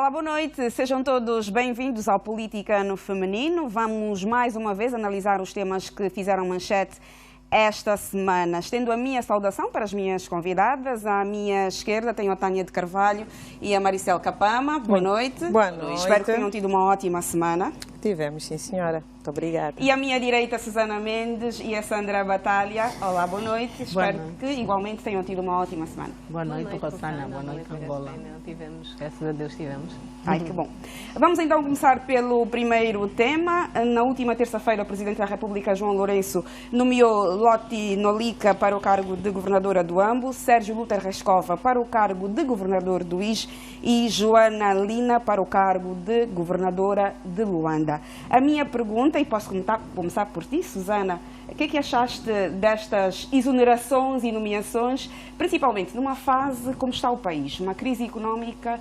Olá, boa noite. Sejam todos bem-vindos ao Política no Feminino. Vamos mais uma vez analisar os temas que fizeram manchete esta semana. Estendo a minha saudação para as minhas convidadas. À minha esquerda tenho a Tânia de Carvalho e a Maricel Capama. Boa noite. Boa noite. Espero que tenham tido uma ótima semana. Tivemos, sim, senhora. Muito obrigada. E à minha direita, Susana Mendes e a Sandra Batalha. Olá, boa noite. Espero que igualmente tenham tido uma ótima semana. Boa noite, Rosana. Boa noite, Angola. Tivemos, graças a Deus tivemos. Ai, que bom. Vamos então começar pelo primeiro tema. Na última terça-feira, o Presidente da República, João Lourenço, nomeou Loti Nolica para o cargo de governadora do Ambo, Sérgio Luter Rescova para o cargo de governador do IJ e Joana Lina para o cargo de governadora de Luanda. A minha pergunta, e posso começar por ti, Susana, o que é que achaste destas exonerações e nomeações, principalmente numa fase como está o país, uma crise económica,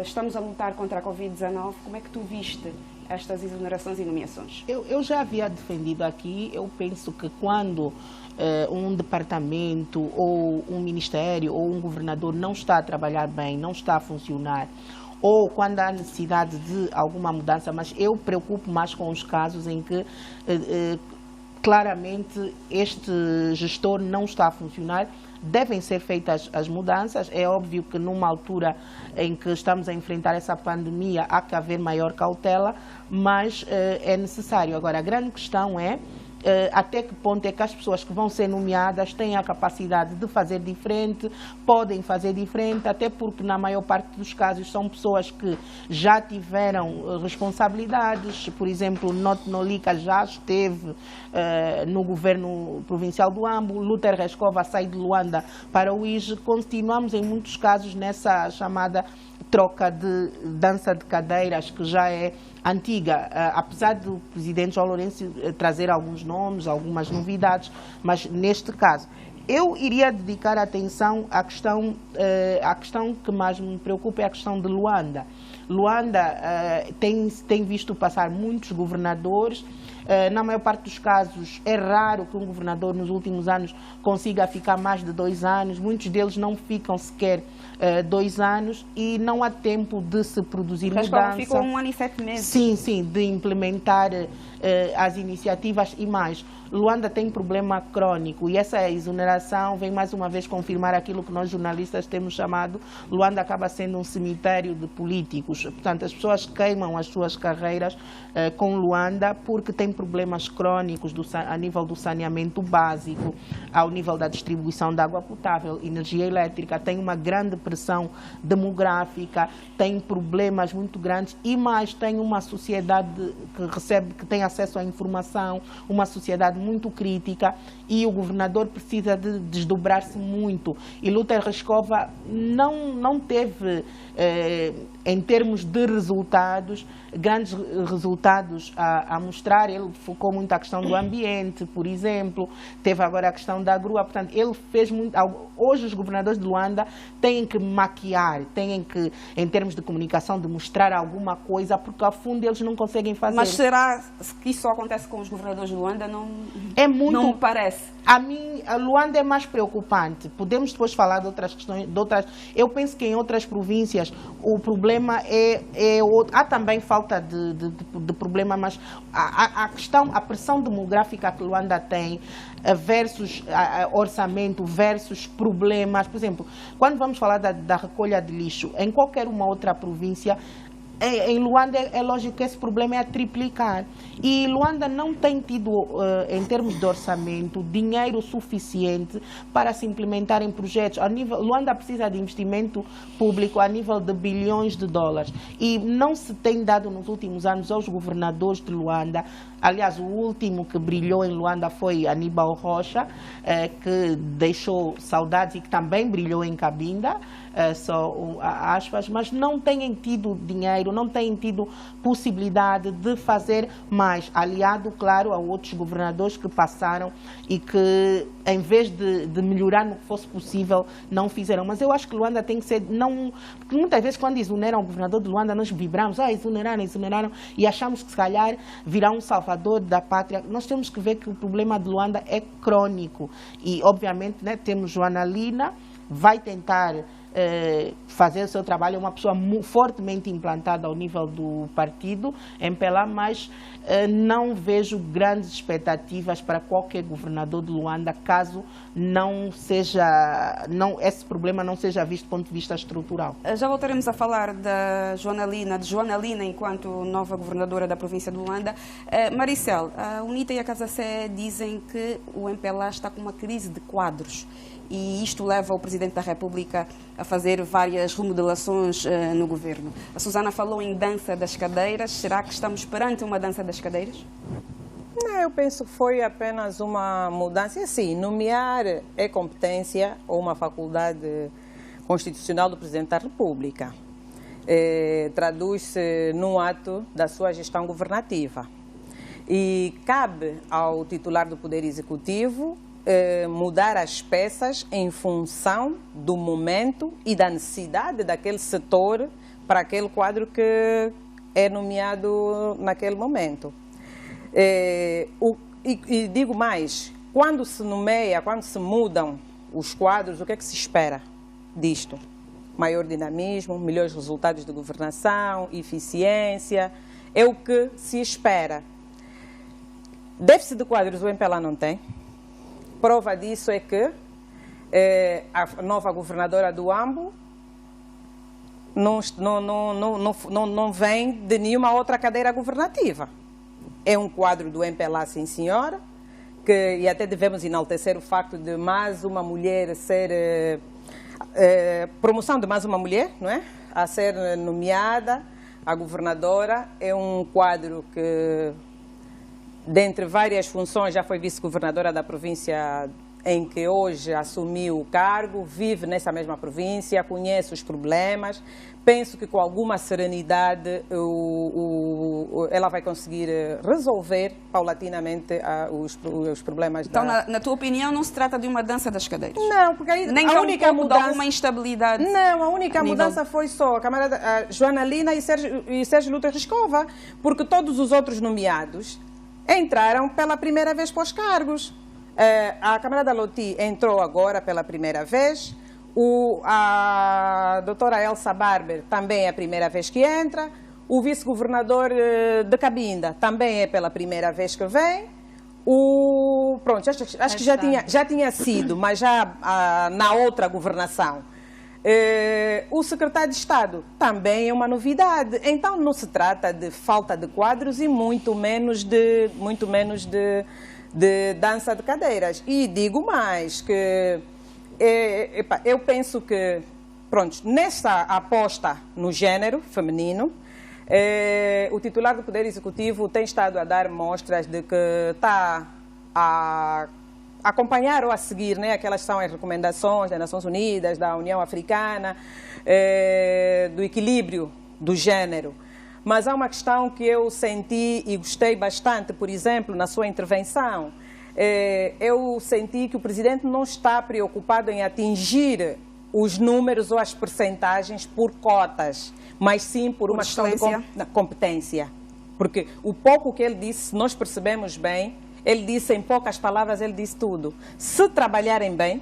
estamos a lutar contra a Covid-19, como é que tu viste estas exonerações e nomeações? Eu já havia defendido aqui, eu penso que quando um departamento ou um ministério ou um governador não está a trabalhar bem, não está a funcionar, ou quando há necessidade de alguma mudança, mas eu preocupo mais com os casos em que claramente este gestor não está a funcionar, devem ser feitas as mudanças. É óbvio que numa altura em que estamos a enfrentar essa pandemia há que haver maior cautela, mas é necessário. Agora, a grande questão é até que ponto é que as pessoas que vão ser nomeadas têm a capacidade de fazer diferente, podem fazer diferente, até porque na maior parte dos casos são pessoas que já tiveram responsabilidades. Por exemplo, Loti Nolica já esteve no governo provincial do Ambo, Luter Rescova sai de Luanda para o IJ. Continuamos em muitos casos nessa chamada troca de dança de cadeiras, que já é antiga, apesar do Presidente João Lourenço trazer alguns nomes, algumas novidades, mas neste caso eu iria dedicar atenção à questão que mais me preocupa, é a questão de Luanda. Luanda tem visto passar muitos governadores. Na maior parte dos casos é raro que um governador nos últimos anos consiga ficar mais de 2 anos, muitos deles não ficam sequer 2 anos e não há tempo de se produzir mudança. Ficou 1 ano e 7 meses. Sim, de implementar as iniciativas e mais. Luanda tem problema crônico e essa exoneração vem mais uma vez confirmar aquilo que nós jornalistas temos chamado: Luanda acaba sendo um cemitério de políticos. Portanto, as pessoas queimam as suas carreiras com Luanda porque tem problemas crônicos a nível do saneamento básico, ao nível da distribuição de água potável, energia elétrica, tem uma grande pressão demográfica, tem problemas muito grandes e mais tem uma sociedade que tem acesso à informação, uma sociedade muito crítica, e o governador precisa de desdobrar-se muito. E Luter Rescova não teve, em termos de resultados, grandes resultados a mostrar. Ele focou muito a questão do ambiente, por exemplo, teve agora a questão da grua. Portanto, ele fez muito. Hoje os governadores de Luanda têm que maquiar, têm que, em termos de comunicação, de mostrar alguma coisa, porque ao fundo eles não conseguem fazer. Mas será que isso só acontece com os governadores de Luanda? Não me parece. A mim, a Luanda é mais preocupante. Podemos depois falar de outras questões, eu penso que em outras províncias o problema é outro. Há também falta de problema, mas a pressão demográfica que Luanda tem versus orçamento, versus problemas. Por exemplo, quando vamos falar da recolha de lixo, em qualquer uma outra província, em Luanda é lógico que esse problema é a triplicar. E Luanda não tem tido, em termos de orçamento, dinheiro suficiente para se implementar em projetos. Luanda precisa de investimento público a nível de bilhões de dólares. E não se tem dado nos últimos anos aos governadores de Luanda. Aliás, o último que brilhou em Luanda foi Aníbal Rocha, que deixou saudades e que também brilhou em Cabinda, só aspas, mas não têm tido dinheiro, não têm tido possibilidade de fazer mais, aliado, claro, a outros governadores que passaram e que, em vez de melhorar no que fosse possível, não fizeram. Mas eu acho que Luanda tem que ser, porque muitas vezes quando exoneram o governador de Luanda, nós vibramos, exoneraram, e achamos que se calhar virá um salvador da pátria. Nós temos que ver que o problema de Luanda é crônico e, obviamente, né, temos Joana Lina, vai tentar fazer o seu trabalho, é uma pessoa fortemente implantada ao nível do partido, MPLA, mas não vejo grandes expectativas para qualquer governador de Luanda, caso esse problema não seja visto do ponto de vista estrutural. Já voltaremos a falar de Joana Lina enquanto nova governadora da província de Luanda. Maricel, a UNITA e a Casa Sé dizem que o MPLA está com uma crise de quadros e isto leva o Presidente da República a fazer várias remodelações no governo. A Susana falou em dança das cadeiras. Será que estamos perante uma dança das cadeiras? Não, eu penso que foi apenas uma mudança. Sim, nomear é competência ou uma faculdade constitucional do Presidente da República. Traduz-se num ato da sua gestão governativa. E cabe ao titular do Poder Executivo mudar as peças em função do momento e da necessidade daquele setor para aquele quadro que é nomeado naquele momento. E digo mais, quando se nomeia, quando se mudam os quadros, o que é que se espera disto? Maior dinamismo, melhores resultados de governação, eficiência, é o que se espera. Déficit de quadros o MPLA não tem. Prova disso é que a nova governadora do Ambo não vem de nenhuma outra cadeira governativa. É um quadro do MPLA, sim senhora, e até devemos enaltecer o facto de mais uma mulher ser... promoção de mais uma mulher, não é? A ser nomeada, a governadora. É um quadro que, dentre várias funções, já foi vice-governadora da província em que hoje assumiu o cargo, vive nessa mesma província, conhece os problemas. Penso que com alguma serenidade ela vai conseguir resolver paulatinamente os problemas. Então, na tua opinião, não se trata de uma dança das cadeiras? Não, porque aí nem a única mudança... de alguma instabilidade? Não, a única mudança foi só a camarada Joana Lina e Sérgio Luta Riscova, porque todos os outros nomeados entraram pela primeira vez para os cargos. A camarada Loti entrou agora pela primeira vez. A doutora Elsa Barber também é a primeira vez que entra. O vice-governador de Cabinda também é pela primeira vez que vem. Pronto, acho que já tinha sido, mas já na outra governação. O secretário de Estado também é uma novidade. Então não se trata de falta de quadros e muito menos de dança de cadeiras. E digo mais que eu penso que, pronto, nessa aposta no género feminino, o titular do Poder Executivo tem estado a dar mostras de que está a acompanhar ou a seguir, né, aquelas são as recomendações das Nações Unidas, da União Africana, do equilíbrio do género. Mas há uma questão que eu senti e gostei bastante, por exemplo, na sua intervenção. Eu senti que o Presidente não está preocupado em atingir os números ou as percentagens por cotas, mas sim por uma questão de competência. Porque o pouco que ele disse, se nós percebemos bem, ele disse em poucas palavras, ele disse tudo. Se trabalharem bem...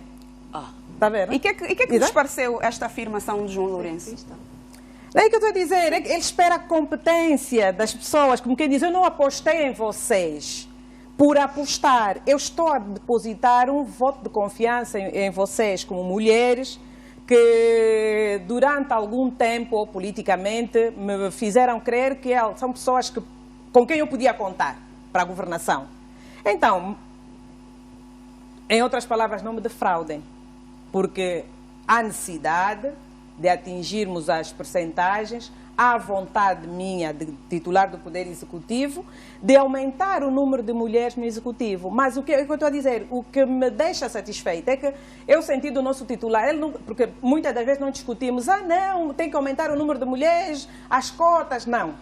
Está vendo? E o que é que lhes pareceu esta afirmação de João Lourenço? É que eu estou a dizer, ele espera a competência das pessoas, como quem diz, eu não apostei em vocês por apostar, eu estou a depositar um voto de confiança em vocês como mulheres que durante algum tempo, politicamente, me fizeram crer que são pessoas com quem eu podia contar para a governação. Então, em outras palavras, não me defraudem, porque há necessidade de atingirmos as percentagens, há vontade minha, de titular do Poder Executivo, de aumentar o número de mulheres no Executivo. Mas o que eu estou a dizer, o que me deixa satisfeita é que eu senti do nosso titular, porque muitas das vezes não discutimos, não, tem que aumentar o número de mulheres, as cotas, não.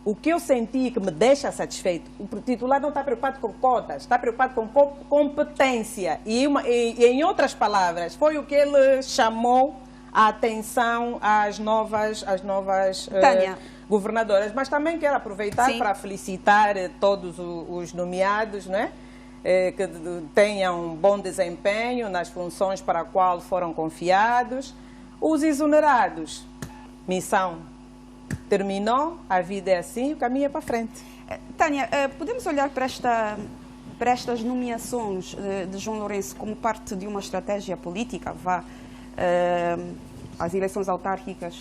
O que eu senti que me deixa satisfeito, o titular não está preocupado com cotas, está preocupado com competência. E em outras palavras, foi o que ele chamou a atenção às novas governadoras. Mas também quero aproveitar para felicitar todos os nomeados, não é? Que tenham um bom desempenho nas funções para a qual foram confiados. Os exonerados, missão terminou, a vida é assim, o caminho é para frente. Tânia, podemos olhar para estas nomeações de João Lourenço como parte de uma estratégia política? As eleições autárquicas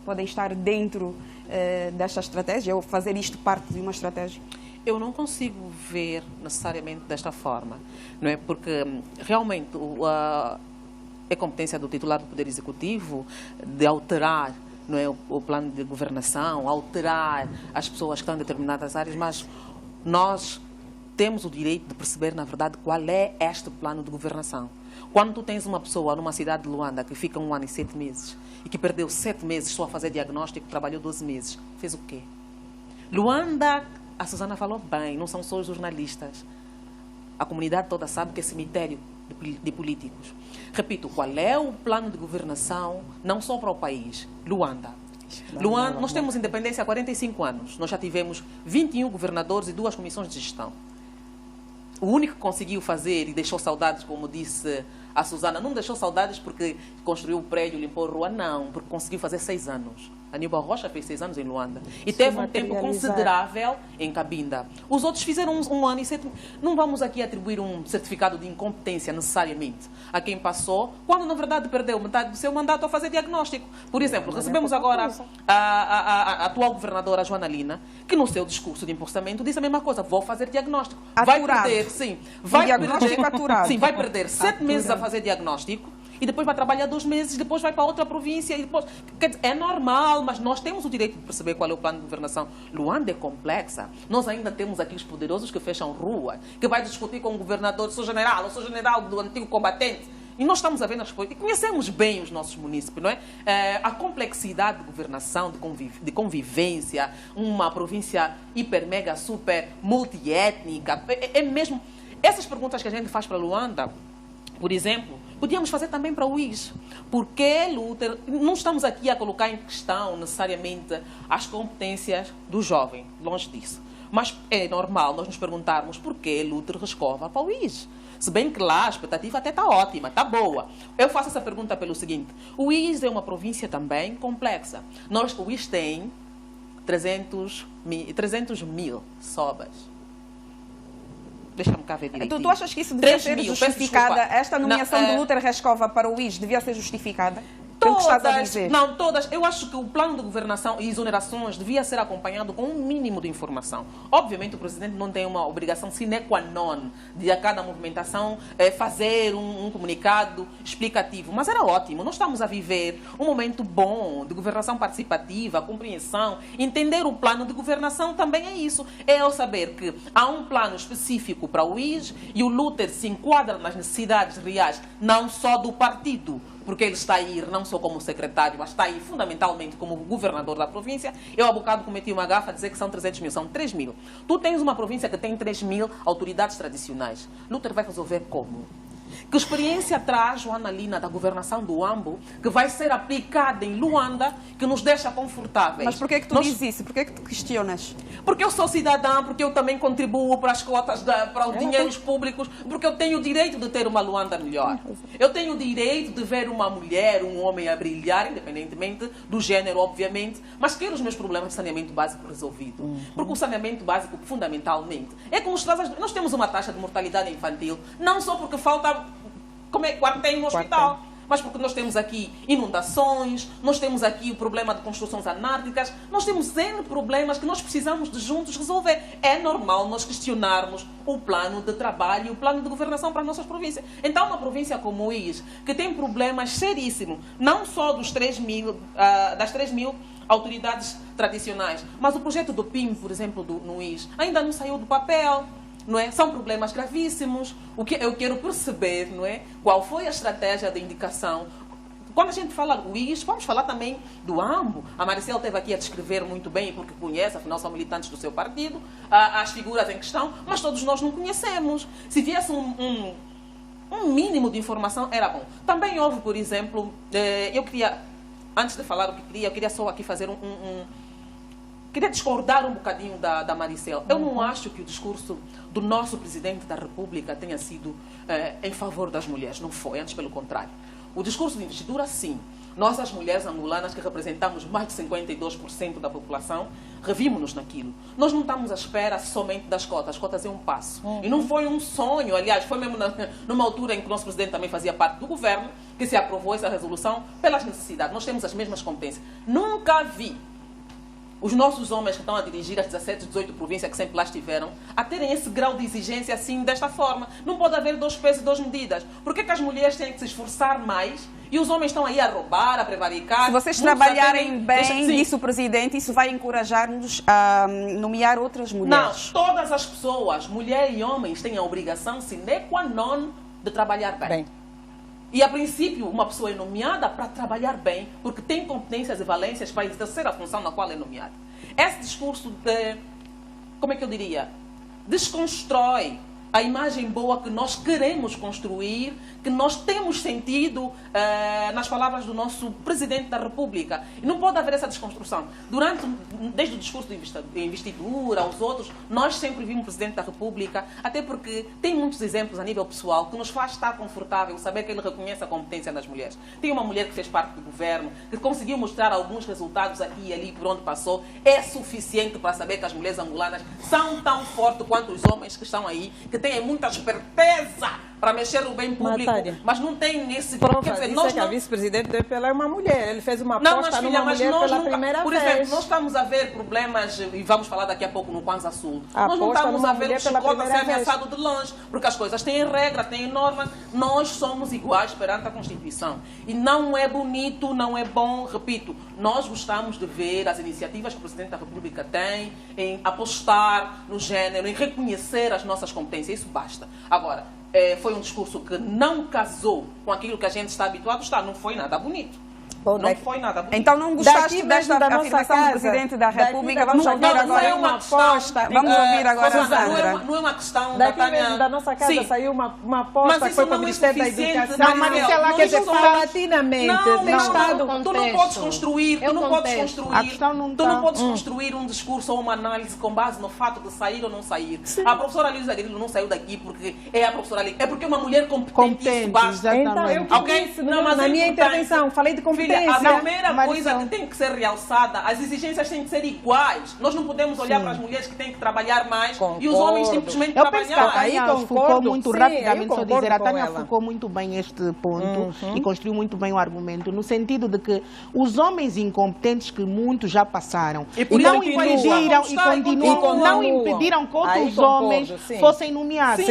podem estar dentro desta estratégia ou fazer isto parte de uma estratégia? Eu não consigo ver necessariamente desta forma, não é? Porque realmente é competência do titular do Poder Executivo de alterar, não é, o plano de governação, alterar as pessoas que estão em determinadas áreas, mas nós temos o direito de perceber, na verdade, qual é este plano de governação. Quando tu tens uma pessoa numa cidade de Luanda que fica 1 ano e 7 meses e que perdeu 7 meses só a fazer diagnóstico, trabalhou 12 meses, fez o quê? Luanda, a Susana falou bem, não são só os jornalistas. A comunidade toda sabe que é cemitério de políticos. Repito, qual é o plano de governação, não só para o país, Luanda. Luanda, nós temos independência há 45 anos. Nós já tivemos 21 governadores e 2 comissões de gestão. O único que conseguiu fazer e deixou saudades, como disse a Susana, não deixou saudades porque construiu o prédio, limpou a rua, não, porque conseguiu fazer 6 anos. Aníbal Rocha fez 6 anos em Luanda e teve um tempo considerável em Cabinda. Os outros fizeram 1 ano e 7. Não vamos aqui atribuir um certificado de incompetência necessariamente a quem passou, quando na verdade perdeu metade do seu mandato a fazer diagnóstico. Por exemplo, recebemos agora a atual governadora Joana Lina, que no seu discurso de impulsamento disse a mesma coisa: vou fazer diagnóstico. Vai perder, sim, vai perder 7 meses a fazer diagnóstico. E depois vai trabalhar 2 meses, depois vai para outra província. E depois... Quer dizer, é normal, mas nós temos o direito de perceber qual é o plano de governação. Luanda é complexa. Nós ainda temos aqui os poderosos que fecham rua, que vai discutir com o governador: sou general do antigo combatente. E nós estamos a ver nas coisas. E conhecemos bem os nossos munícipes, não é? A complexidade de governação, de convivência, uma província hiper, mega, super, multiétnica. É mesmo... Essas perguntas que a gente faz para Luanda, por exemplo, podíamos fazer também para o Uís. Porque Luther, não estamos aqui a colocar em questão necessariamente as competências do jovem, longe disso. Mas é normal nós nos perguntarmos por que Luther Rescova para o Uís. Se bem que lá a expectativa até está ótima, está boa. Eu faço essa pergunta pelo seguinte: o Uís é uma província também complexa. O Uís tem 300 mil sobas. Deixa-me cá ver direitinho. Tu achas que isso devia ser justificada? Esta nomeação de Luther Rescova para o Uís devia ser justificada? Todas. Eu acho que o plano de governação e exonerações devia ser acompanhado com um mínimo de informação. Obviamente, o presidente não tem uma obrigação sine qua non de a cada movimentação fazer um comunicado explicativo. Mas era ótimo. Nós estamos a viver um momento bom de governação participativa, compreensão. Entender o plano de governação também é isso. É eu saber que há um plano específico para o Uís e o Luther se enquadra nas necessidades reais, não só do partido, porque ele está aí não só como secretário, mas está aí fundamentalmente como governador da província. Eu há bocado cometi uma gafa a dizer que são 300 mil, são 3 mil. Tu tens uma província que tem 3 mil autoridades tradicionais. Luther vai resolver como? Que experiência traz Joana Lina da governação do Ambo, que vai ser aplicada em Luanda, que nos deixa confortáveis? Mas por que tu dizes isso? Por que tu questionas? Porque eu sou cidadã, porque eu também contribuo para as cotas, para os dinheiros públicos, porque eu tenho o direito de ter uma Luanda melhor. Eu tenho o direito de ver uma mulher, um homem a brilhar, independentemente do género, obviamente, mas quero os meus problemas de saneamento básico resolvidos. Porque o saneamento básico, fundamentalmente, é que nós temos uma taxa de mortalidade infantil, não só porque falta quartel no hospital, mas porque nós temos aqui inundações, nós temos aqui o problema de construções anárquicas, nós temos N problemas que nós precisamos de juntos resolver. É normal nós questionarmos o plano de trabalho e o plano de governação para as nossas províncias. Então, uma província como o Uís, que tem problemas seríssimos, não só das 3 mil autoridades tradicionais, mas o projeto do PIM, por exemplo, no Uís, ainda não saiu do papel. Não é? São problemas gravíssimos. O que eu quero perceber, não é? Qual foi a estratégia de indicação? Quando a gente fala do Uís, vamos falar também do Ambo. A Maricel esteve aqui a descrever muito bem, porque conhece, afinal são militantes do seu partido, as figuras em questão, mas todos nós não conhecemos. Se viesse um mínimo de informação, era bom. Também houve, por exemplo, eu queria, antes de falar o que queria, eu queria só aqui fazer queria discordar um bocadinho da Maricel. Eu não acho que o discurso do nosso presidente da República tenha sido em favor das mulheres. Não foi, antes pelo contrário. O discurso de investidura, sim. Nós, as mulheres angolanas, que representamos mais de 52% da população, revimos-nos naquilo. Nós não estamos à espera somente das cotas. As cotas é um passo. E não foi um sonho, aliás, foi mesmo numa altura em que o nosso presidente também fazia parte do governo, que se aprovou essa resolução pelas necessidades. Nós temos as mesmas competências. Nunca vi os nossos homens que estão a dirigir as 17, 18 províncias que sempre lá estiveram, a terem esse grau de exigência assim, desta forma. Não pode haver 2 pesos e 2 medidas. Por que as mulheres têm que se esforçar mais e os homens estão aí a roubar, a prevaricar? Se vocês trabalharem bem, disse o Presidente, isso vai encorajar-nos a nomear outras mulheres. Não, todas as pessoas, mulher e homens, têm a obrigação sine qua non de trabalhar bem. E, a princípio, uma pessoa é nomeada para trabalhar bem, porque tem competências e valências para exercer a função na qual é nomeada. Esse discurso de, como é que eu diria, desconstrói a imagem boa que nós queremos construir, que nós temos sentido nas palavras do nosso Presidente da República. E não pode haver essa desconstrução. Desde o discurso de investidura aos outros, nós sempre vimos o Presidente da República, até porque tem muitos exemplos a nível pessoal que nos faz estar confortável saber que ele reconhece a competência das mulheres. Tem uma mulher que fez parte do governo, que conseguiu mostrar alguns resultados aqui e ali por onde passou. É suficiente para saber que as mulheres angolanas são tão fortes quanto os homens que estão aí, que têm muita esperteza para mexer no bem público, mas não tem esse... Prova dizer, que a vice-presidente do EPL é uma mulher. Ele fez uma aposta numa mulher pela primeira vez. Por exemplo, nós estamos a ver problemas, e vamos falar daqui a pouco no Kwanza Sul. Nós não estamos a ver o chicote ser ameaçado de longe, porque as coisas têm regra, têm norma. Nós somos iguais perante a Constituição. E não é bonito, não é bom, repito, nós gostamos de ver as iniciativas que o Presidente da República tem em apostar no género, em reconhecer as nossas competências. Isso basta. Agora, foi um discurso que não casou com aquilo que a gente está habituado a estar. Não foi nada bonito. Não foi nada bonito. Então não gostaste desta afirmação do Presidente da República? Vamos ouvir agora uma aposta. Vamos ouvir agora, Sandra. Não é uma questão daqui mesmo da nossa casa saiu uma aposta que foi para o Ministério da Educação. Não, Maricela, quer dizer, paulatinamente tem estado... Tu não podes construir, tu não podes construir um discurso ou uma análise com base no fato de sair ou não sair. A professora Luísa Grilo não saiu daqui porque é a professora ali. É porque é uma mulher competente, isso basta. Então, eu disse na minha intervenção, falei de competência. A primeira coisa que tem que ser realçada, as exigências têm que ser iguais. Nós não podemos olhar para as mulheres que têm que trabalhar mais e os homens simplesmente trabalhar. A Tânia focou muito rapidamente, só dizer, a Tânia focou muito bem este ponto e construiu muito bem o argumento, no sentido de que os homens incompetentes que muitos já passaram não impediram que outros homens fossem nomeados.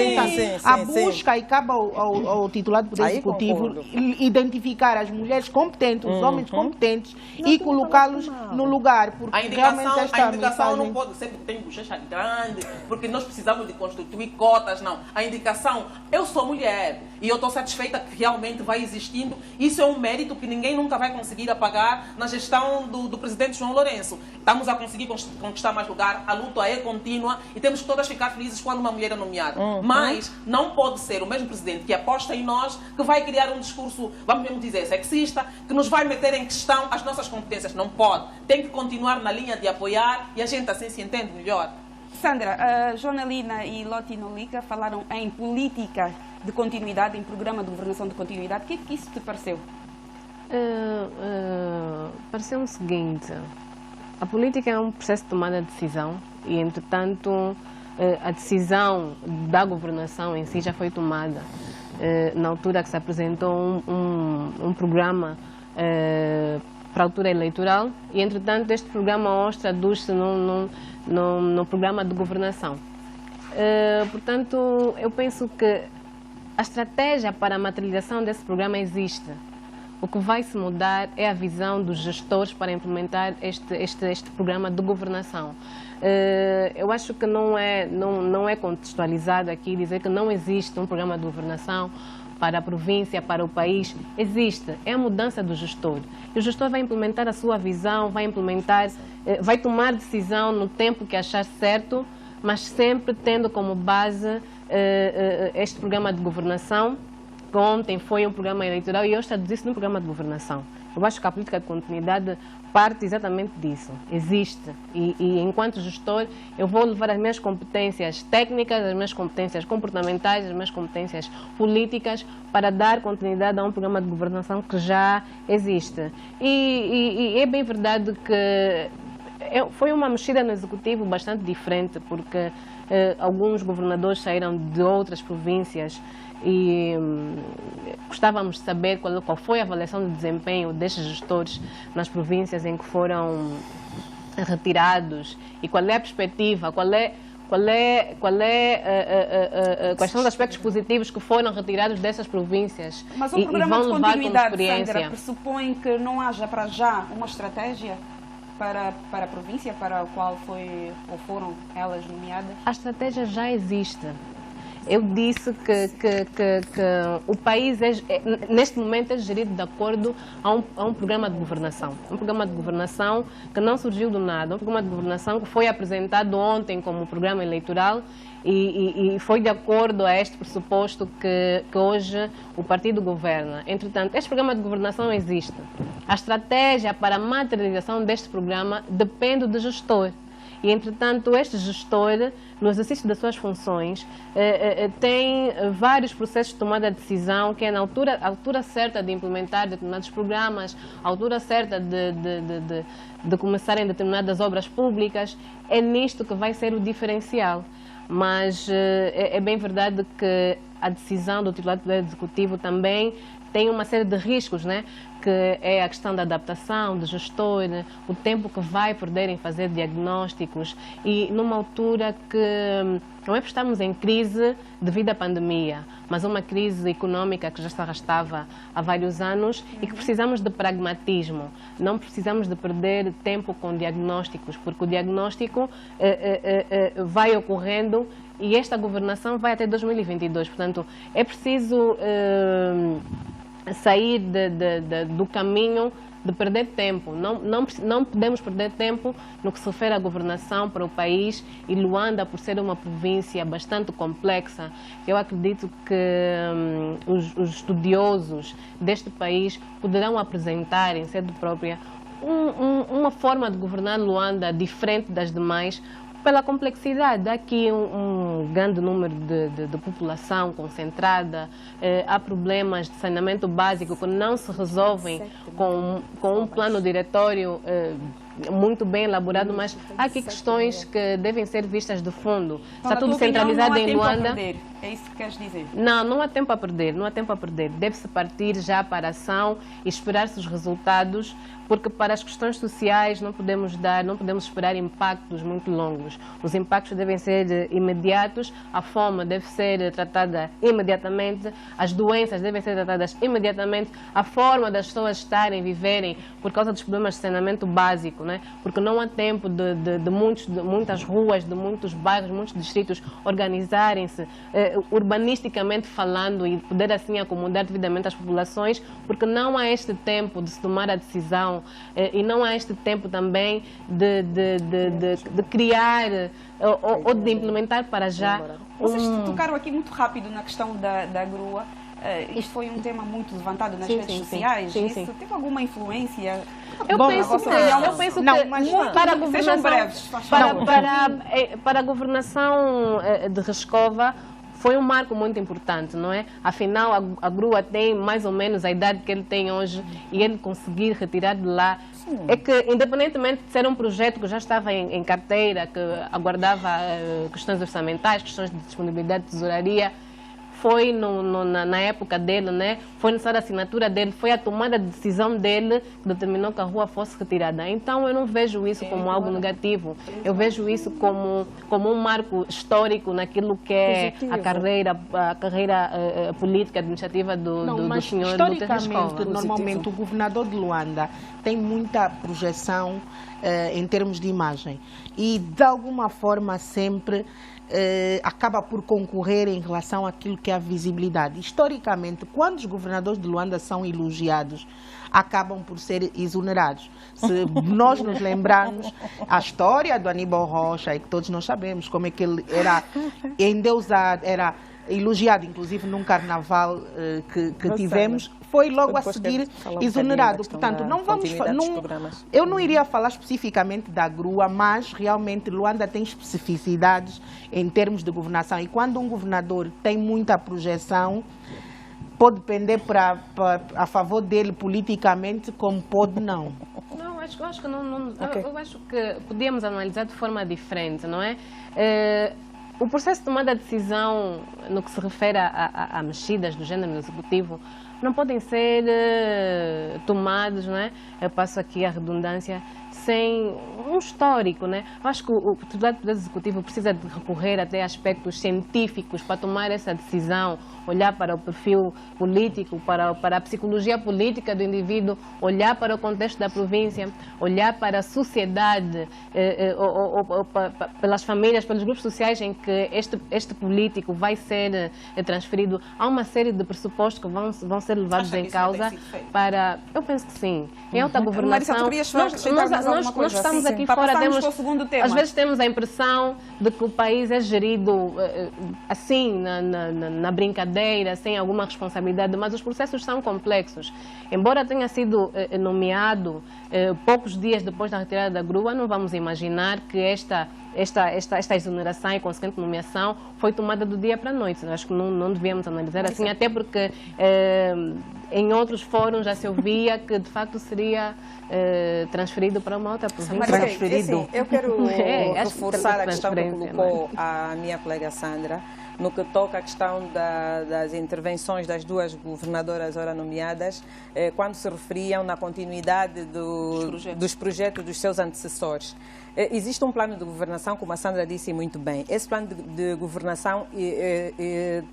A busca e cabe ao titular do Poder Executivo identificar as mulheres competentes, os homens competentes e colocá-los no lugar. Porque a indicação não pode ser porque tem bochecha grande, porque nós precisamos de constituir cotas, não. A indicação, eu sou mulher e eu estou satisfeita que realmente vai existindo. Isso é um mérito que ninguém nunca vai conseguir apagar na gestão do presidente João Lourenço. Estamos a conseguir conquistar mais lugar, a luta é contínua e temos que todas ficar felizes quando uma mulher é nomeada. Mas não pode ser o mesmo presidente que aposta em nós que vai criar um discurso, vamos mesmo dizer, sexista, que nos vai meter em questão as nossas competências. Não pode. Tem que continuar na linha de apoiar e a gente assim se entende melhor. Sandra, Jonalina e Loti Nolica falaram em política de continuidade, em programa de governação de continuidade. O que é que isso te pareceu? Pareceu o seguinte, a política é um processo de tomada de decisão e, entretanto, a decisão da governação em si já foi tomada. Na altura que se apresentou um programa para a altura eleitoral e, entretanto, este programa hoje traduz-se no programa de governação. Portanto, eu penso que a estratégia para a materialização desse programa existe. O que vai se mudar é a visão dos gestores para implementar este programa de governação. Eu acho que não é contextualizado aqui dizer que não existe um programa de governação para a província, para o país. Existe, é a mudança do gestor. E o gestor vai implementar a sua visão, vai tomar decisão no tempo que achar certo, mas sempre tendo como base este programa de governação que ontem foi um programa eleitoral e hoje traduz isso num programa de governação. Eu acho que a política de continuidade parte exatamente disso. Existe. E enquanto gestor, eu vou levar as minhas competências técnicas, as minhas competências comportamentais, as minhas competências políticas para dar continuidade a um programa de governação que já existe. E é bem verdade que foi uma mexida no executivo bastante diferente, porque alguns governadores saíram de outras províncias e gostávamos de saber qual foi a avaliação de desempenho destes gestores nas províncias em que foram retirados e qual é a perspectiva, quais são os aspectos positivos que foram retirados dessas províncias. Mas o programa de continuidade, Sandra, pressupõe que não haja para já uma estratégia para a província para a qual foram elas nomeadas? A estratégia já existe. Eu disse que o país, neste momento, é gerido de acordo a um programa de governação. Um programa de governação que não surgiu do nada, um programa de governação que foi apresentado ontem como programa eleitoral e foi de acordo a este pressuposto que hoje o partido governa. Entretanto, este programa de governação existe. A estratégia para a materialização deste programa depende do gestor. E, entretanto, este gestor, no exercício das suas funções, tem vários processos de tomada de decisão, que é na altura certa de implementar determinados programas, a altura certa de começarem determinadas obras públicas. É nisto que vai ser o diferencial. Mas é bem verdade que a decisão do titular do Poder Executivo também tem uma série de riscos, né? Que é a questão da adaptação do gestor, o tempo que vai perder em fazer diagnósticos e numa altura que não é porque estamos em crise devido à pandemia, mas uma crise econômica que já se arrastava há vários anos e que precisamos de pragmatismo. Não precisamos de perder tempo com diagnósticos, porque o diagnóstico vai ocorrendo e esta governação vai até 2022. Portanto, é preciso sair do caminho de perder tempo. Não podemos perder tempo no que se refere à governação para o país, e Luanda, por ser uma província bastante complexa, eu acredito que os estudiosos deste país poderão apresentar em sede própria uma forma de governar Luanda diferente das demais, pela complexidade. Há aqui um grande número de população concentrada, há problemas de saneamento básico que não se resolvem com um plano diretório muito bem elaborado, mas há aqui questões que devem ser vistas de fundo. Então, está tudo centralizado em Luanda. É isso que queres dizer? Não há tempo a perder, não há tempo a perder. Deve-se partir já para a ação e esperar-se os resultados, porque para as questões sociais não podemos esperar impactos muito longos. Os impactos devem ser imediatos, a fome deve ser tratada imediatamente, as doenças devem ser tratadas imediatamente, a forma das pessoas estarem, viverem, por causa dos problemas de saneamento básico, né? Porque não há tempo de muitas ruas, de muitos bairros, muitos distritos organizarem-se urbanisticamente falando e poder assim acomodar devidamente as populações, porque não há este tempo de se tomar a decisão e não há este tempo também de criar ou de implementar para já. Vocês tocaram aqui muito rápido na questão da grua. Isto foi um tema muito levantado nas redes sociais. Isso teve alguma influência? Eu penso que para a governação, para a governação de Rescova foi um marco muito importante, não é? Afinal, a grua tem mais ou menos a idade que ele tem hoje e ele conseguir retirar de lá. É que, independentemente de ser um projeto que já estava em carteira, que aguardava questões orçamentais, questões de disponibilidade de tesouraria, foi na época dele, né? Foi necessária a assinatura dele, foi a tomada de decisão dele que determinou que a rua fosse retirada. Então eu não vejo isso como algo negativo, eu vejo isso como um marco histórico naquilo que é a carreira política, administrativa do senhor historicamente, normalmente o governador de Luanda tem muita projeção em termos de imagem e de alguma forma sempre acaba por concorrer em relação àquilo que é a visibilidade. Historicamente, quando os governadores de Luanda são elogiados, acabam por ser exonerados. Se nós nos lembrarmos a história do Aníbal Rocha, e que todos nós sabemos como é que ele era endeusado, era elogiado, inclusive num carnaval que tivemos, foi logo a seguir exonerado. Portanto, não vamos eu não iria falar especificamente da grua, mas realmente Luanda tem especificidades em termos de governação. E quando um governador tem muita projeção, pode pender a favor dele politicamente, como pode não. Não, eu acho que não okay. Eu acho que podíamos analisar de forma diferente, não é? O processo de tomada de decisão no que se refere a mexidas do género no executivo não podem ser tomados, não é? Eu passo aqui a redundância, sem um histórico, né? Eu acho que o titular do Poder Executivo precisa de recorrer até aspectos científicos para tomar essa decisão, olhar para o perfil político, para a psicologia política do indivíduo, olhar para o contexto da província, olhar para a sociedade, pelas famílias, pelos grupos sociais em que este político vai ser transferido. Há uma série de pressupostos que vão ser levados em causa para... Eu penso que sim. Em alta governação... Nós estamos aqui fora, às vezes temos a impressão de que o país é gerido assim, na brincadeira, sem alguma responsabilidade, mas os processos são complexos. Embora tenha sido nomeado poucos dias depois da retirada da grua, não vamos imaginar que esta exoneração e consequente nomeação foi tomada do dia para a noite. Eu acho que não devíamos analisar assim, até porque em outros fóruns já se ouvia que de facto seria transferido para uma outra província. Assim, eu quero reforçar a questão que colocou a minha colega Sandra, no que toca à questão das intervenções das duas governadoras ora nomeadas, quando se referiam na continuidade dos projetos dos seus antecessores. Existe um plano de governação, como a Sandra disse muito bem. Esse plano de governação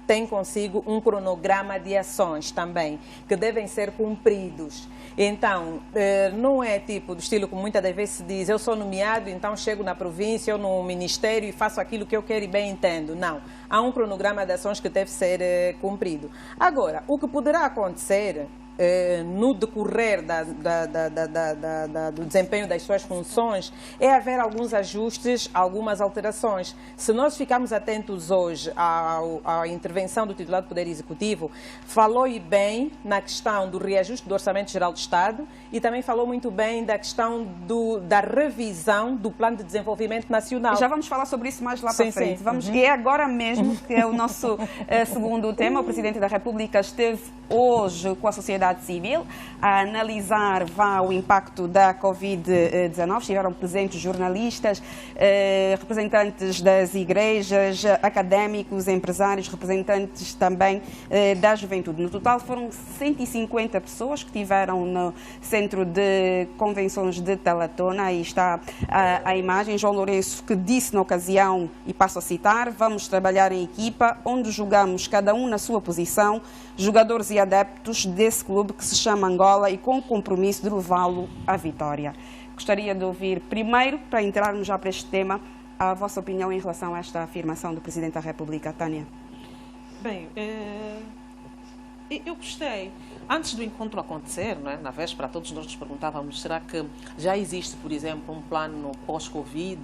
tem consigo um cronograma de ações também, que devem ser cumpridos. Então, não é tipo do estilo como muitas das vezes se diz, eu sou nomeado, então chego na província ou no ministério e faço aquilo que eu quero e bem entendo. Não. Há um cronograma de ações que deve ser cumprido. Agora, o que poderá acontecer no decorrer do desempenho das suas funções é haver alguns ajustes, algumas alterações. Se nós ficarmos atentos hoje à intervenção do titular do Poder Executivo, falou e bem na questão do reajuste do Orçamento Geral do Estado e também falou muito bem da questão da revisão do Plano de Desenvolvimento Nacional. Já vamos falar sobre isso mais lá para frente. E é agora mesmo que é o nosso segundo tema. O Presidente da República esteve hoje com a sociedade civil a analisar o impacto da Covid-19. Estiveram presentes jornalistas, representantes das igrejas, académicos, empresários, representantes também da juventude. No total foram 150 pessoas que estiveram no Centro de Convenções de Talatona. Aí está a imagem. João Lourenço, que disse na ocasião, e passo a citar, vamos trabalhar em equipa, onde jogamos cada um na sua posição, jogadores e adeptos desse clube que se chama Angola e com o compromisso de levá-lo à vitória. Gostaria de ouvir primeiro, para entrarmos já para este tema, a vossa opinião em relação a esta afirmação do Presidente da República. Tânia. Bem, eu gostei. Antes do encontro acontecer, não é? Na véspera, todos nós nos perguntávamos, será que já existe, por exemplo, um plano pós-Covid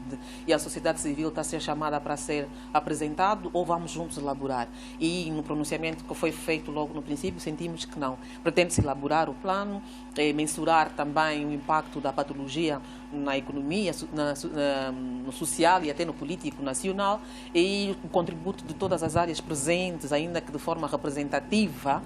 e a sociedade civil está a ser chamada para ser apresentado ou vamos juntos elaborar? E no pronunciamento que foi feito logo no princípio, sentimos que não. Pretende-se elaborar o plano, mensurar também o impacto da patologia na economia, no social e até no político nacional e o contributo de todas as áreas presentes, ainda que de forma representativa,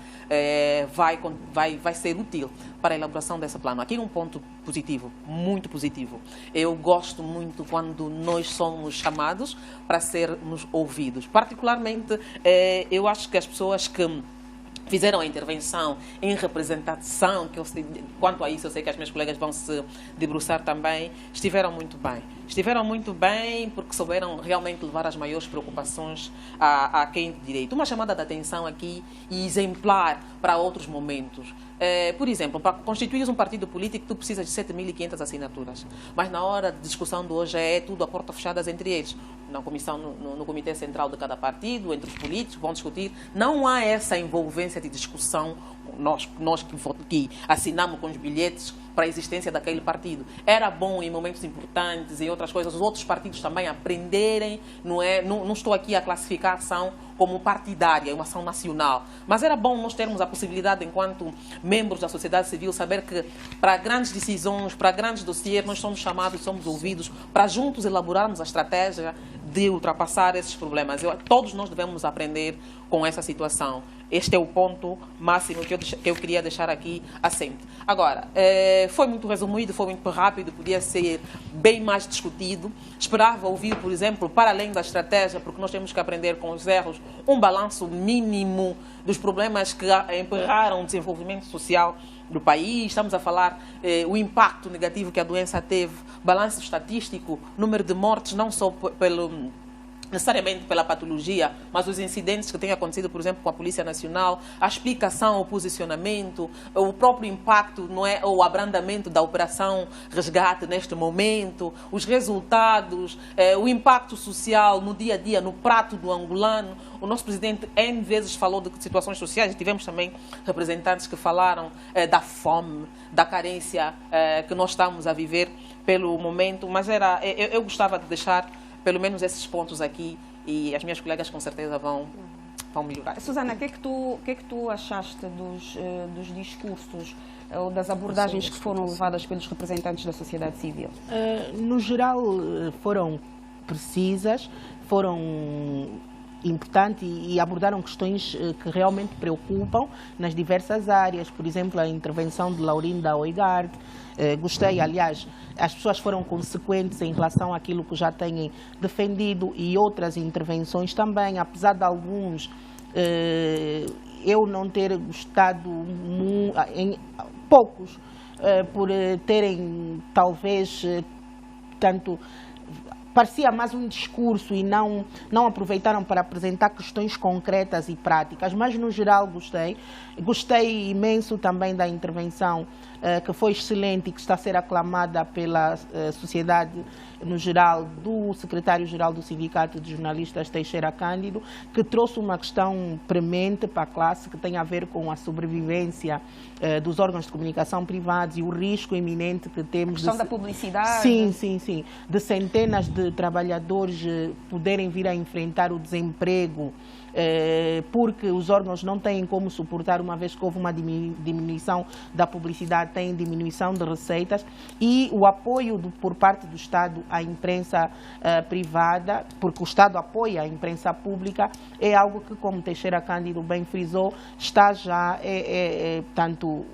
vai ser útil para a elaboração desse plano. Aqui um ponto positivo, muito positivo. Eu gosto muito quando nós somos chamados para sermos ouvidos. Particularmente, eu acho que as pessoas que fizeram a intervenção em representação, quanto a isso eu sei que as minhas colegas vão se debruçar também, estiveram muito bem. Estiveram muito bem porque souberam realmente levar as maiores preocupações a quem de direito. Uma chamada de atenção aqui e exemplar para outros momentos. Por exemplo, para constituir um partido político, tu precisas de 7.500 assinaturas. Mas na hora de discussão de hoje é tudo a porta fechadas entre eles. Na comissão, no comitê central de cada partido, entre os políticos, vão discutir. Não há essa envolvência de discussão nós que assinamos com os bilhetes para a existência daquele partido. Era bom em momentos importantes e outras coisas, os outros partidos também aprenderem, não estou aqui a classificar a ação como partidária, é uma ação nacional, mas era bom nós termos a possibilidade, enquanto membros da sociedade civil, saber que para grandes decisões, para grandes dossiês, nós somos chamados, somos ouvidos, para juntos elaborarmos a estratégia de ultrapassar esses problemas. Todos nós devemos aprender com essa situação. Este é o ponto máximo que eu queria deixar aqui assente. Agora, foi muito resumido, foi muito rápido, podia ser bem mais discutido. Esperava ouvir, por exemplo, para além da estratégia, porque nós temos que aprender com os erros, um balanço mínimo dos problemas que emperraram o desenvolvimento social do país. Estamos a falar o impacto negativo que a doença teve, balanço estatístico, número de mortes, não só necessariamente pela patologia, mas os incidentes que têm acontecido, por exemplo, com a Polícia Nacional, a explicação, o posicionamento, o próprio impacto, o abrandamento da operação resgate neste momento, os resultados, o impacto social no dia a dia, no prato do angolano. O nosso presidente N vezes falou de situações sociais, e tivemos também representantes que falaram da fome, da carência que nós estamos a viver pelo momento, mas eu gostava de deixar pelo menos esses pontos aqui, e as minhas colegas com certeza vão melhorar. Susana, o que é que tu achaste dos discursos ou das abordagens que foram levadas pelos representantes da sociedade civil? No geral, foram precisas, foram importantes e abordaram questões que realmente preocupam nas diversas áreas. Por exemplo, a intervenção de Laurinda Oigard. Gostei, aliás, as pessoas foram consequentes em relação àquilo que já têm defendido, e outras intervenções também, apesar de alguns eu não ter gostado, em poucos, por terem talvez tanto... Parecia mais um discurso e não aproveitaram para apresentar questões concretas e práticas, mas no geral gostei. Gostei imenso também da intervenção que foi excelente e que está a ser aclamada pela sociedade no geral, do secretário-geral do Sindicato de Jornalistas, Teixeira Cândido, que trouxe uma questão premente para a classe que tem a ver com a sobrevivência dos órgãos de comunicação privados e o risco iminente que temos... A questão da publicidade. Sim. De centenas de trabalhadores poderem vir a enfrentar o desemprego, porque os órgãos não têm como suportar, uma vez que houve uma diminuição da publicidade, tem diminuição de receitas, e o apoio por parte do Estado à imprensa privada, porque o Estado apoia a imprensa pública, é algo que, como Teixeira Cândido bem frisou, está já tanto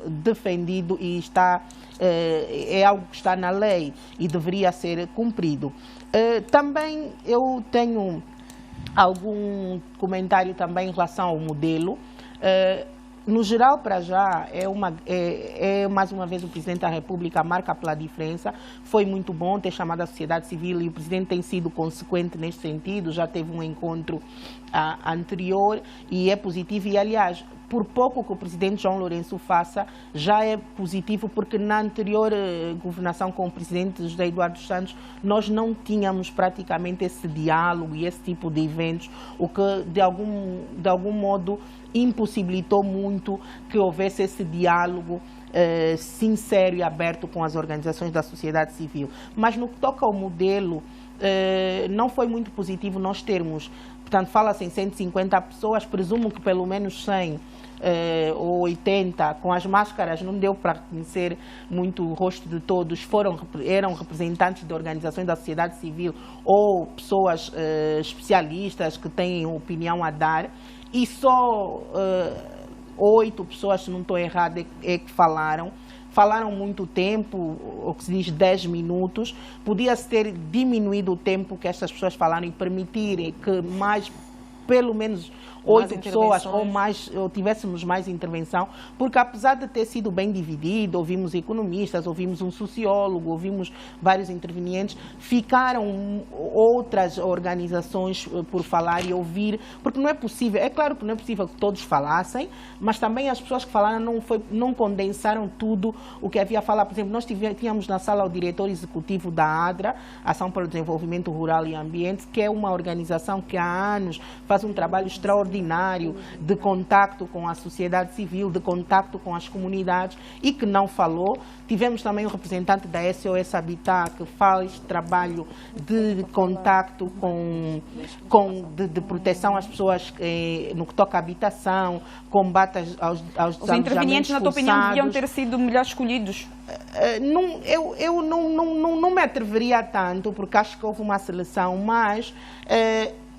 defendido e está, é algo que está na lei e deveria ser cumprido. Também eu tenho algum comentário também em relação ao modelo. No geral, para já, mais uma vez o Presidente da República marca pela diferença. Foi muito bom ter chamado a sociedade civil e o Presidente tem sido consequente neste sentido. Já teve um encontro anterior e é positivo. E, aliás, por pouco que o Presidente João Lourenço faça, já é positivo, porque na anterior governação com o Presidente José Eduardo Santos, nós não tínhamos praticamente esse diálogo e esse tipo de eventos, o que de algum modo impossibilitou muito que houvesse esse diálogo sincero e aberto com as organizações da sociedade civil. Mas no que toca ao modelo, não foi muito positivo nós termos, portanto, fala-se em 150 pessoas, presumo que pelo menos 100 ou 80, com as máscaras, não deu para conhecer muito o rosto de todos, eram representantes de organizações da sociedade civil ou pessoas especialistas que têm opinião a dar, e só 8 pessoas, se não estou errada, é que falaram muito tempo, o que se diz 10 minutos. Podia-se ter diminuído o tempo que estas pessoas falaram e permitirem que pelo menos 8 pessoas ou tivéssemos mais intervenção, porque apesar de ter sido bem dividido, ouvimos economistas, ouvimos um sociólogo, ouvimos vários intervenientes, ficaram outras organizações por falar e ouvir, porque não é possível, é claro que não é possível que todos falassem, mas também as pessoas que falaram não condensaram tudo o que havia a falar. Por exemplo, nós tínhamos na sala o diretor executivo da ADRA, Ação para o Desenvolvimento Rural e Ambiente, que é uma organização que há anos faz faz um trabalho extraordinário de contacto com a sociedade civil, de contacto com as comunidades e que não falou. Tivemos também o representante da SOS Habitat, que faz trabalho de contacto de proteção às pessoas no que toca à habitação, combate aos Os intervenientes, na tua opinião, deviam ter sido melhor escolhidos? Eu não me atreveria tanto, porque acho que houve uma seleção, mas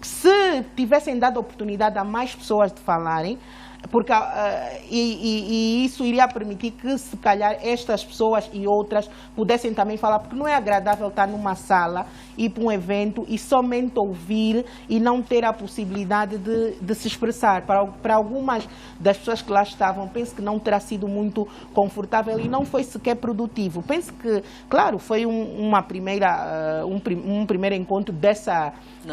se tivessem dado oportunidade a mais pessoas de falarem, porque, e isso iria permitir que, se calhar, estas pessoas e outras pudessem também falar, porque não é agradável estar numa sala, ir para um evento e somente ouvir e não ter a possibilidade de se expressar. Para algumas das pessoas que lá estavam, penso que não terá sido muito confortável e não foi sequer produtivo. Penso que, claro, foi um primeiro encontro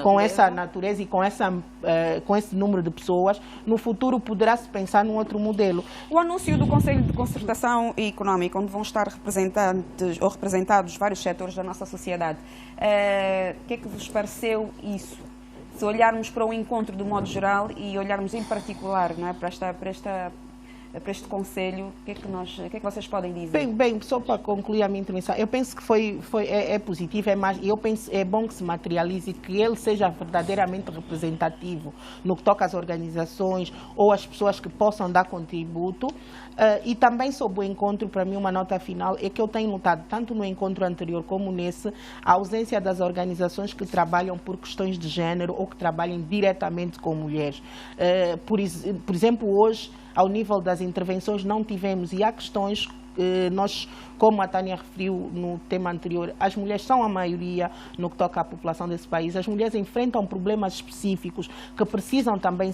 com essa natureza e com esse número de pessoas. No futuro poderá se pensar num outro modelo. O anúncio do Conselho de Concertação Económica, onde vão estar representados vários setores da nossa sociedade, o que é que vos pareceu isso? Se olharmos para o encontro do modo geral e olharmos em particular, não é, para este Conselho, o que é que vocês podem dizer? Bem, só para concluir a minha intervenção, eu penso que é positivo, eu penso é bom que se materialize, que ele seja verdadeiramente representativo no que toca às organizações ou às pessoas que possam dar contributo. E também sobre o encontro, para mim, uma nota final é que eu tenho notado, tanto no encontro anterior como nesse, a ausência das organizações que trabalham por questões de género ou que trabalhem diretamente com mulheres. Por exemplo, hoje, ao nível das intervenções, não tivemos, e há questões nós, como a Tânia referiu no tema anterior, as mulheres são a maioria no que toca à população desse país. As mulheres enfrentam problemas específicos que precisam também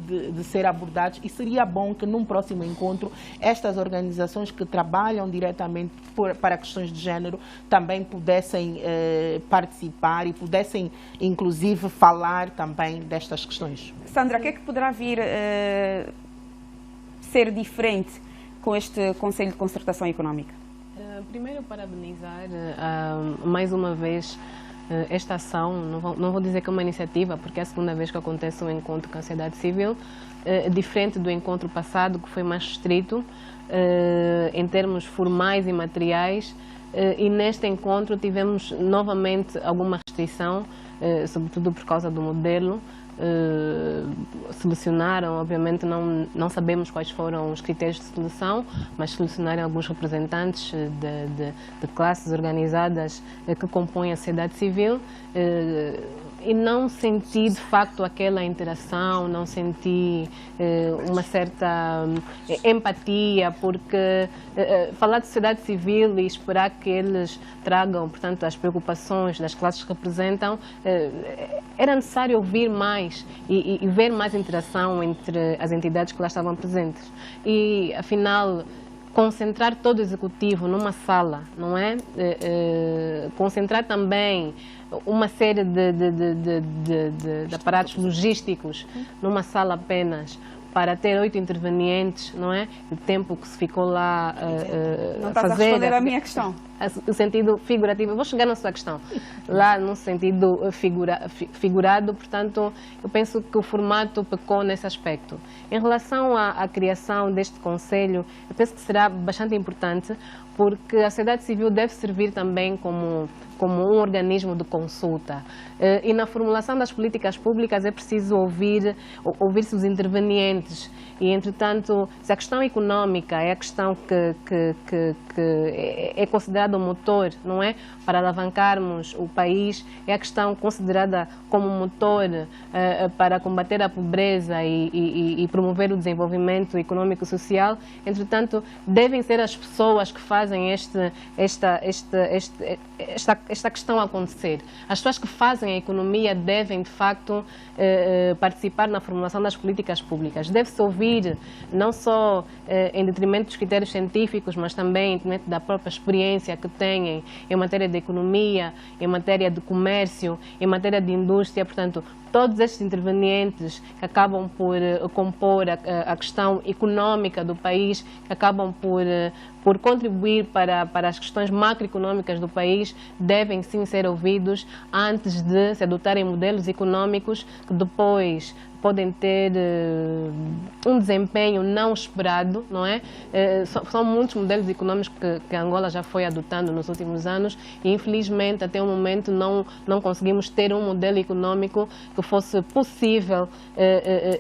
de ser abordados, e seria bom que num próximo encontro estas organizações que trabalham diretamente para questões de género também pudessem participar e pudessem inclusive falar também destas questões. Sandra, o que é que poderá vir ser diferente com este Conselho de Concertação Económica? Primeiro, parabenizar mais uma vez esta ação. Não vou dizer que é uma iniciativa, porque é a segunda vez que acontece um encontro com a sociedade civil, diferente do encontro passado, que foi mais restrito em termos formais e materiais, e neste encontro tivemos novamente alguma restrição, sobretudo por causa do modelo. Selecionaram, obviamente não sabemos quais foram os critérios de seleção, mas selecionaram alguns representantes de classes organizadas que compõem a sociedade civil, e não senti de facto aquela interação, não senti uma certa empatia, porque falar de sociedade civil e esperar que eles tragam, portanto, as preocupações das classes que representam, era necessário ouvir mais e ver mais interação entre as entidades que lá estavam presentes. E, afinal, concentrar todo o executivo numa sala, não é? Concentrar também uma série de aparatos logísticos numa sala apenas, para ter 8 intervenientes, não é? O tempo que se ficou lá não estás a responder à minha questão. O sentido figurativo, eu vou chegar na sua questão, lá no sentido figurado, portanto, eu penso que o formato pecou nesse aspecto. Em relação à criação deste Conselho, eu penso que será bastante importante, porque a sociedade civil deve servir também como um organismo de consulta. E na formulação das políticas públicas é preciso ouvir-se os intervenientes. E, entretanto, se a questão econômica é a questão que é considerada o motor, não é? Para alavancarmos o país, é a questão considerada como motor para combater a pobreza e promover o desenvolvimento econômico e social. Entretanto, devem ser as pessoas que fazem esta questão acontecer. As pessoas que fazem a economia devem, de facto, participar na formulação das políticas públicas. Deve-se ouvir, não só em detrimento dos critérios científicos, mas também em detrimento da própria experiência que têm em matéria de economia, em matéria de comércio, em matéria de indústria. Portanto, todos estes intervenientes que acabam por compor a questão econômica do país, que acabam por contribuir para as questões macroeconômicas do país, devem sim ser ouvidos antes de se adotarem modelos econômicos que depois podem ter um desempenho não esperado, não é? São muitos modelos econômicos que Angola já foi adotando nos últimos anos e, infelizmente, até o momento não conseguimos ter um modelo econômico que fosse possível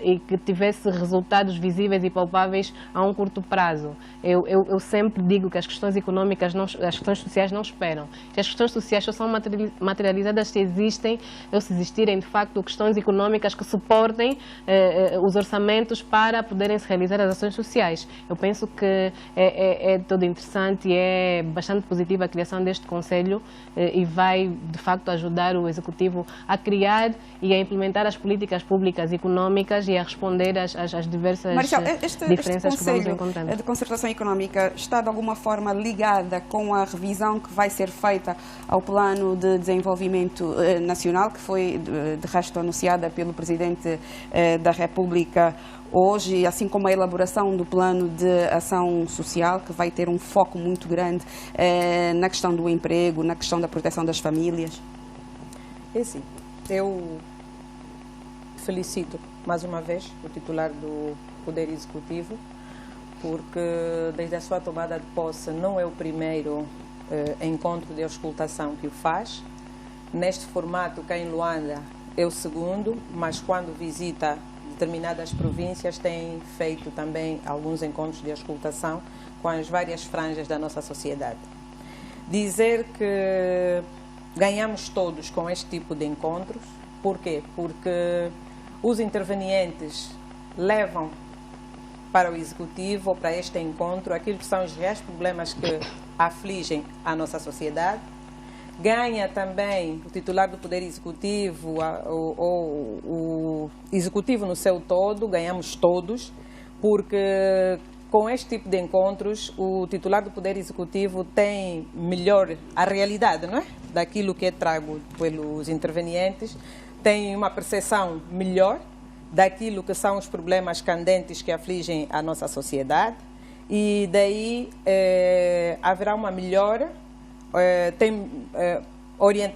e que tivesse resultados visíveis e palpáveis a um curto prazo. Eu sempre digo que as questões econômicas, as questões sociais não esperam. Que as questões sociais só são materializadas se existem ou se existirem, de facto, questões econômicas que suportem os orçamentos para poderem se realizar as ações sociais. Eu penso que é todo interessante e é bastante positiva a criação deste Conselho e vai, de facto, ajudar o Executivo a criar e a implementar as políticas públicas económicas e a responder às diversas diferenças que vamos encontrando. A de concertação económica está, de alguma forma, ligada com a revisão que vai ser feita ao Plano de Desenvolvimento Nacional, que foi, de resto, anunciada pelo Presidente da República hoje, assim como a elaboração do Plano de Ação Social, que vai ter um foco muito grande na questão do emprego, na questão da proteção das famílias? É sim. Eu felicito, mais uma vez, o titular do Poder Executivo, porque desde a sua tomada de posse não é o primeiro encontro de auscultação que o faz. Neste formato, cá em Luanda, é o segundo, mas quando visita determinadas províncias tem feito também alguns encontros de auscultação com as várias franjas da nossa sociedade. Dizer que ganhamos todos com este tipo de encontros. Por quê? Porque os intervenientes levam para o Executivo ou para este encontro aquilo que são os reais problemas que afligem a nossa sociedade. Ganha também o titular do Poder Executivo, o Executivo no seu todo, ganhamos todos, porque com este tipo de encontros o titular do Poder Executivo tem melhor a realidade, não é? Daquilo que é trago pelos intervenientes, tem uma percepção melhor daquilo que são os problemas candentes que afligem a nossa sociedade e daí haverá uma melhora.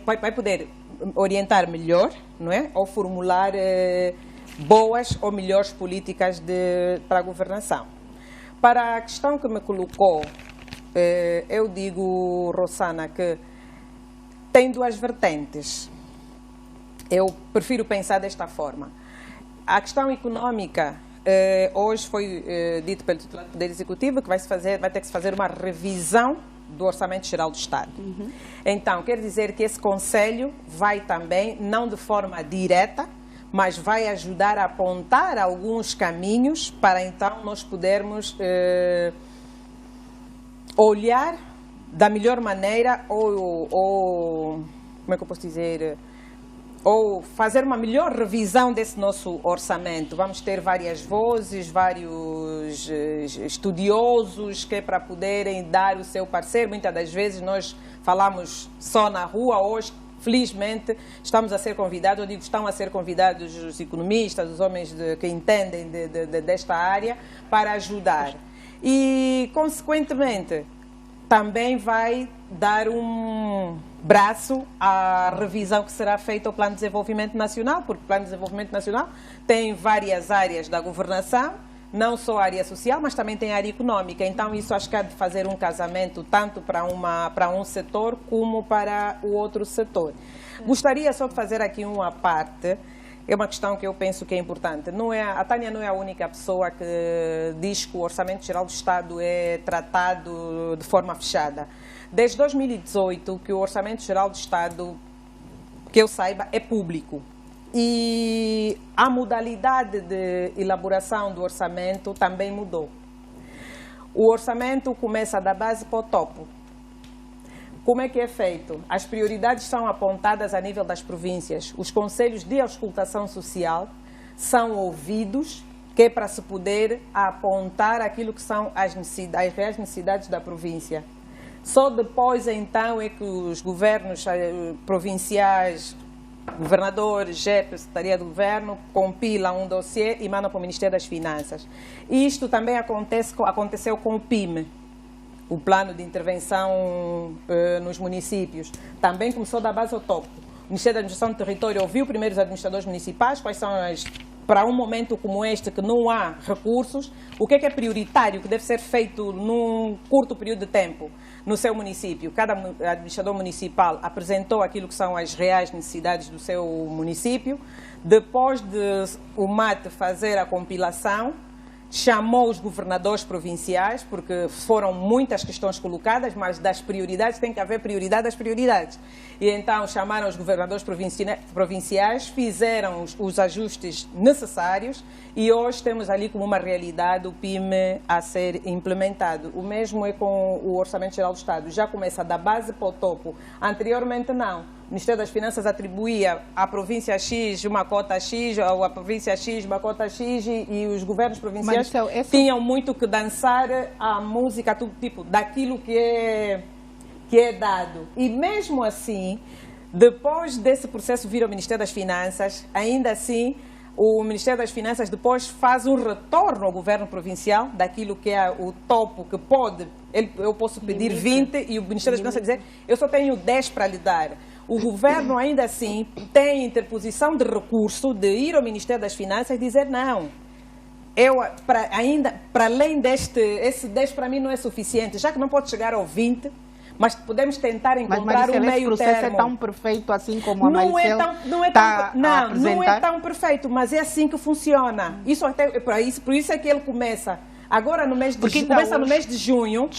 Vai poder orientar melhor, não é? Ou formular boas ou melhores políticas para a governação. Para a questão que me colocou, eu digo, Rosana, que tem duas vertentes. Eu prefiro pensar desta forma. A questão econômica, hoje foi dito pelo titular do Poder Executivo que vai ter que se fazer uma revisão do Orçamento Geral do Estado. Então, quer dizer que esse Conselho vai também, não de forma direta, mas vai ajudar a apontar alguns caminhos para então nós podermos olhar da melhor maneira ou como é que eu posso dizer, ou fazer uma melhor revisão desse nosso orçamento. Vamos ter várias vozes, vários estudiosos que é para poderem dar o seu parecer. Muitas das vezes nós falamos só na rua, hoje, felizmente, estamos a ser convidados, eu digo, estão a ser convidados os economistas, os homens que entendem desta área, para ajudar. E, consequentemente, também vai dar um braço à revisão que será feita ao Plano de Desenvolvimento Nacional, porque o Plano de Desenvolvimento Nacional tem várias áreas da governação, não só a área social, mas também tem a área econômica. Então, isso acho que há de fazer um casamento tanto para um setor como para o outro setor. Gostaria só de fazer aqui uma parte. É uma questão que eu penso que é importante. A Tânia não é a única pessoa que diz que o Orçamento Geral do Estado é tratado de forma fechada. Desde 2018, que o Orçamento Geral do Estado, que eu saiba, é público. E a modalidade de elaboração do orçamento também mudou. O orçamento começa da base para o topo. Como é que é feito? As prioridades são apontadas a nível das províncias. Os conselhos de auscultação social são ouvidos, que é para se poder apontar aquilo que são as reais necessidades da província. Só depois, então, é que os governos provinciais, governadores, GEP, Secretaria do Governo, compilam um dossiê e mandam para o Ministério das Finanças. Isto também aconteceu com o PIME. O plano de intervenção nos municípios também começou da base ao topo. O Ministério da Administração do Território ouviu primeiro os administradores municipais, quais são as para um momento como este, que não há recursos, o que é prioritário, que deve ser feito num curto período de tempo no seu município? Cada administrador municipal apresentou aquilo que são as reais necessidades do seu município. Depois de o MAT fazer a compilação, chamou os governadores provinciais, porque foram muitas questões colocadas, mas das prioridades tem que haver prioridade das prioridades. E então chamaram os governadores provinciais, fizeram os ajustes necessários e hoje temos ali como uma realidade o PIME a ser implementado. O mesmo é com o Orçamento Geral do Estado. Já começa da base para o topo. Anteriormente não. O Ministério das Finanças atribuía à província X uma cota X, ou à província X uma cota X, e os governos provinciais tinham muito que dançar a música, tudo tipo, daquilo que é dado. E mesmo assim, depois desse processo vir ao Ministério das Finanças, ainda assim, o Ministério das Finanças depois faz um retorno ao governo provincial daquilo que é o topo que pode, eu posso pedir 20 e o Ministério das Finanças dizer, eu só tenho 10 para lhe dar. O governo ainda assim tem interposição de recurso de ir ao Ministério das Finanças e dizer não. Para além esse 10 para mim não é suficiente, já que não pode chegar ao 20, mas podemos tentar encontrar um meio termo. Mas esse processo é tão perfeito assim como a Maricel está a apresentar? Não é tão perfeito, mas é assim que funciona. Por isso é que ele começa. Agora, no mês de junho,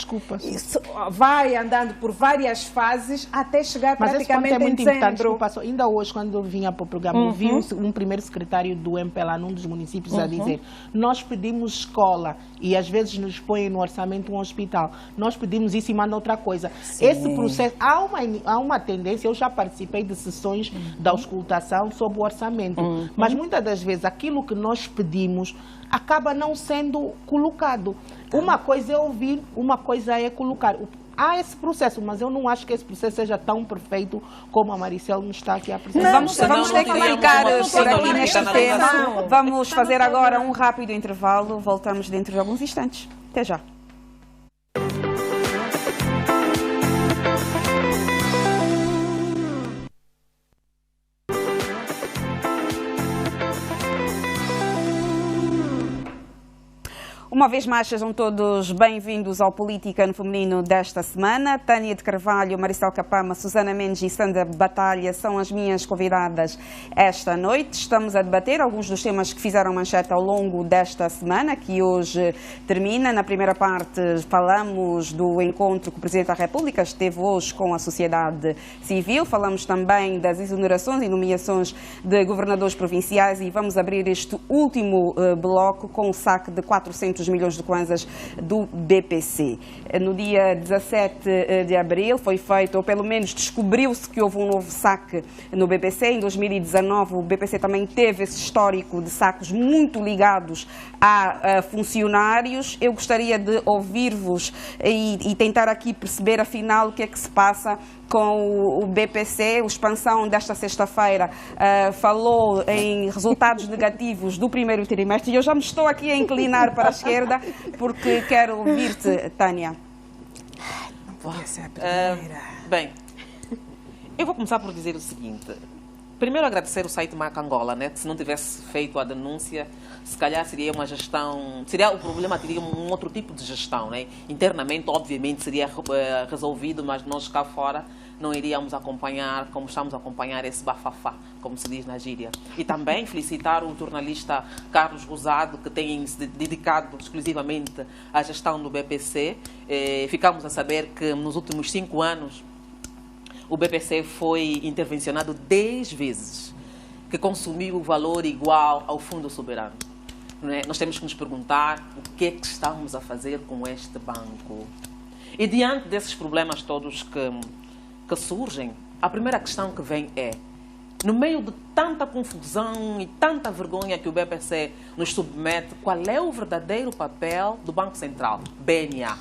vai andando por várias fases até chegar praticamente em dezembro. Ainda hoje, quando eu vinha para o programa, eu vi um primeiro secretário do MPLA num dos municípios a dizer: nós pedimos escola e às vezes nos põem no orçamento um hospital. Nós pedimos isso e mandam outra coisa. Sim. Esse processo, há uma tendência, eu já participei de sessões da auscultação sobre o orçamento, mas muitas das vezes aquilo que nós pedimos acaba não sendo colocado. Uma coisa é ouvir, uma coisa é colocar. Há esse processo, mas eu não acho que esse processo seja tão perfeito como a Maricel nos está aqui a apresentar. Vamos ter que ficar por aqui neste tema. Vamos fazer agora um rápido intervalo. Voltamos dentro de alguns instantes. Até já. Uma vez mais, sejam todos bem-vindos ao Política no Feminino desta semana. Tânia de Carvalho, Maricel Capama, Susana Mendes e Sandra Batalha são as minhas convidadas esta noite. Estamos a debater alguns dos temas que fizeram manchete ao longo desta semana, que hoje termina. Na primeira parte falamos do encontro que o Presidente da República esteve hoje com a sociedade civil. Falamos também das exonerações e nomeações de governadores provinciais e vamos abrir este último bloco com o saque de 400 milhões de kwanzas do BPC. No dia 17 de abril foi feito, ou pelo menos descobriu-se que houve um novo saque no BPC. Em 2019 o BPC também teve esse histórico de saques muito ligados a funcionários. Eu gostaria de ouvir-vos e tentar aqui perceber afinal o que é que se passa com o BPC. A expansão desta sexta-feira falou em resultados negativos do primeiro trimestre e eu já me estou aqui a inclinar para a esquerda porque quero ouvir-te, Tânia. Não podia ser a primeira. Bem, eu vou começar por dizer o seguinte. Primeiro agradecer o site Marca Angola, né? Se não tivesse feito a denúncia, se calhar seria uma gestão, o problema teria um outro tipo de gestão, né? Internamente, obviamente, seria resolvido, mas nós cá fora não iríamos acompanhar, como estamos a acompanhar esse bafafá, como se diz na gíria. E também felicitar o jornalista Carlos Rosado, que tem se dedicado exclusivamente à gestão do BPC. Ficamos a saber que nos últimos 5 anos o BPC foi intervencionado 10 vezes, que consumiu o valor igual ao Fundo Soberano. Não é? Nós temos que nos perguntar o que é que estamos a fazer com este banco. E diante desses problemas todos que surgem, a primeira questão que vem é, no meio de tanta confusão e tanta vergonha que o BPC nos submete, qual é o verdadeiro papel do Banco Central, BNA?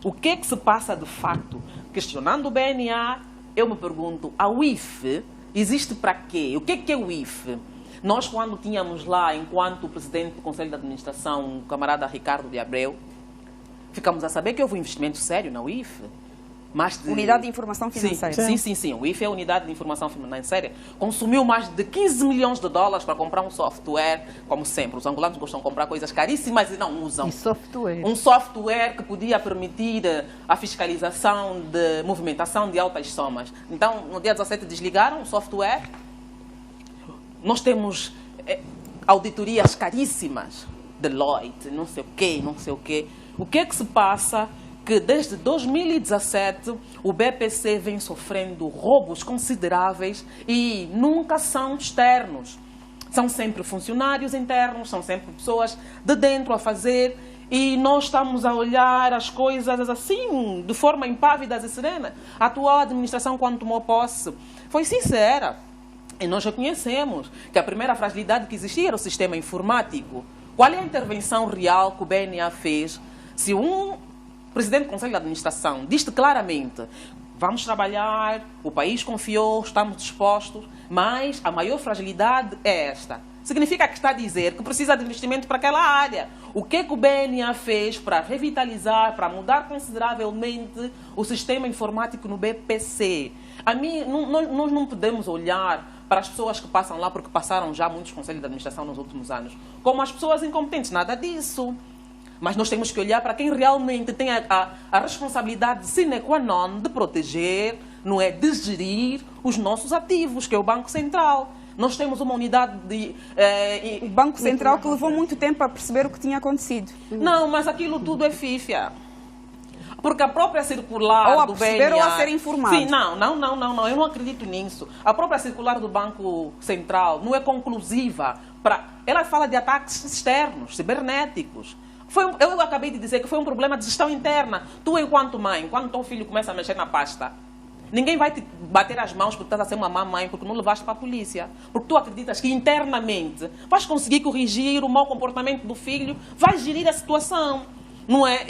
O que é que se passa de facto? Questionando o BNA, eu me pergunto, a UIF existe para quê? O que é o UIF? Nós, quando tínhamos lá, enquanto o presidente do Conselho de Administração, o camarada Ricardo de Abreu, ficamos a saber que houve um investimento sério na UIF. Unidade de Informação Financeira. Sim. O IFE é a Unidade de Informação Financeira. Consumiu mais de 15 milhões de dólares para comprar um software, como sempre. Os angolanos gostam de comprar coisas caríssimas e não usam. E software? Um software que podia permitir a fiscalização de movimentação de altas somas. Então, no dia 17 desligaram o software. Nós temos auditorias caríssimas. Deloitte, não sei o quê. O que é que se passa? Que desde 2017 o BPC vem sofrendo roubos consideráveis e nunca são externos. São sempre funcionários internos, são sempre pessoas de dentro a fazer e nós estamos a olhar as coisas assim, de forma impávida e serena. A atual administração, quando tomou posse, foi sincera. E nós reconhecemos que a primeira fragilidade que existia era o sistema informático. Qual é a intervenção real que o BNA fez? Se um presidente do Conselho de Administração diz claramente: vamos trabalhar, o país confiou, estamos dispostos, mas a maior fragilidade é esta. Significa que está a dizer que precisa de investimento para aquela área. O que é que o BNA fez para revitalizar, para mudar consideravelmente o sistema informático no BPC? Nós não podemos olhar para as pessoas que passam lá, porque passaram já muitos conselhos de administração nos últimos anos, como as pessoas incompetentes, nada disso. Mas nós temos que olhar para quem realmente tem a responsabilidade sine qua non de proteger, não é, de gerir os nossos ativos, que é o Banco Central. Nós temos uma unidade de... o Banco Central que levou muito tempo a perceber o que tinha acontecido. Não, mas aquilo tudo é fífia. Porque a própria circular ou a do perceber BNA... ou a ser informado. Sim, não, eu não acredito nisso. A própria circular do Banco Central não é conclusiva. Ela fala de ataques externos, cibernéticos. Eu acabei de dizer que foi um problema de gestão interna. Tu, enquanto mãe, quando teu filho começa a mexer na pasta, ninguém vai te bater as mãos porque estás a ser uma má mãe, porque não levaste para a polícia. Porque tu acreditas que internamente vais conseguir corrigir o mau comportamento do filho, vais gerir a situação. Não é?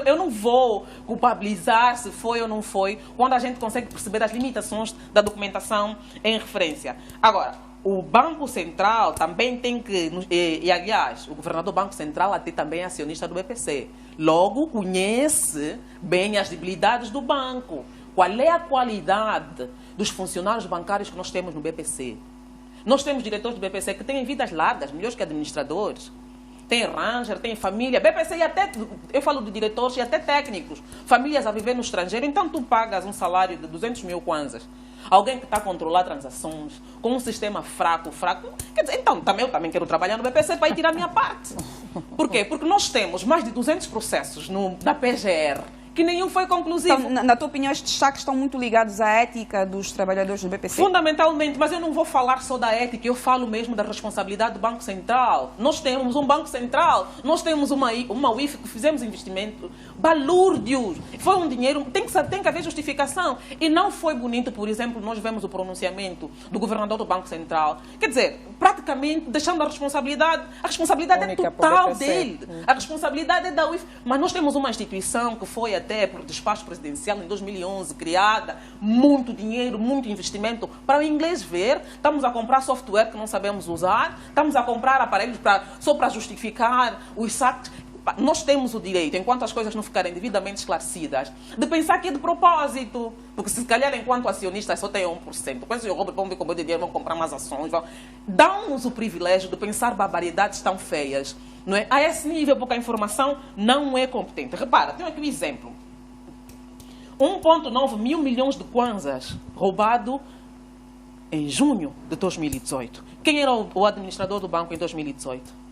Eu não vou culpabilizar se foi ou não foi, quando a gente consegue perceber as limitações da documentação em referência. Agora, o Banco Central também tem que... E aliás, o governador do Banco Central até também é acionista do BPC. Logo, conhece bem as debilidades do banco. Qual é a qualidade dos funcionários bancários que nós temos no BPC? Nós temos diretores do BPC que têm vidas largas, melhores que administradores. Tem ranger, tem família, BPC e até, eu falo de diretores e até técnicos, famílias a viver no estrangeiro, então tu pagas um salário de 200 mil kwanzas. Alguém que está a controlar transações, com um sistema fraco, quer dizer, então eu também quero trabalhar no BPC para ir tirar a minha parte. Por quê? Porque nós temos mais de 200 processos na PGR, que nenhum foi conclusivo. Então, na tua opinião, estes destaques estão muito ligados à ética dos trabalhadores do BPC? Fundamentalmente, mas eu não vou falar só da ética, eu falo mesmo da responsabilidade do Banco Central. Nós temos um Banco Central, nós temos uma UIF que fizemos investimento, balúrdios. Foi um dinheiro, tem que haver justificação. E não foi bonito, por exemplo, nós vemos o pronunciamento do governador do Banco Central. Quer dizer, praticamente deixando a responsabilidade é total dele. A responsabilidade é da UIF. Mas nós temos uma instituição que foi até por despacho presidencial em 2011, criada, muito dinheiro, muito investimento, para o inglês ver, estamos a comprar software que não sabemos usar, estamos a comprar aparelhos só para justificar os saques. Nós temos o direito, enquanto as coisas não ficarem devidamente esclarecidas, de pensar que é de propósito, porque se calhar enquanto acionistas só tem 1%, com esse roubo vão ver como é de dinheiro, vão comprar mais ações, dão-nos o privilégio de pensar barbaridades tão feias, não é? A esse nível, porque a informação não é competente. Repara, tenho aqui um exemplo. 1,9 mil milhões de kwanzas roubado em junho de 2018. Quem era o administrador do banco em 2018?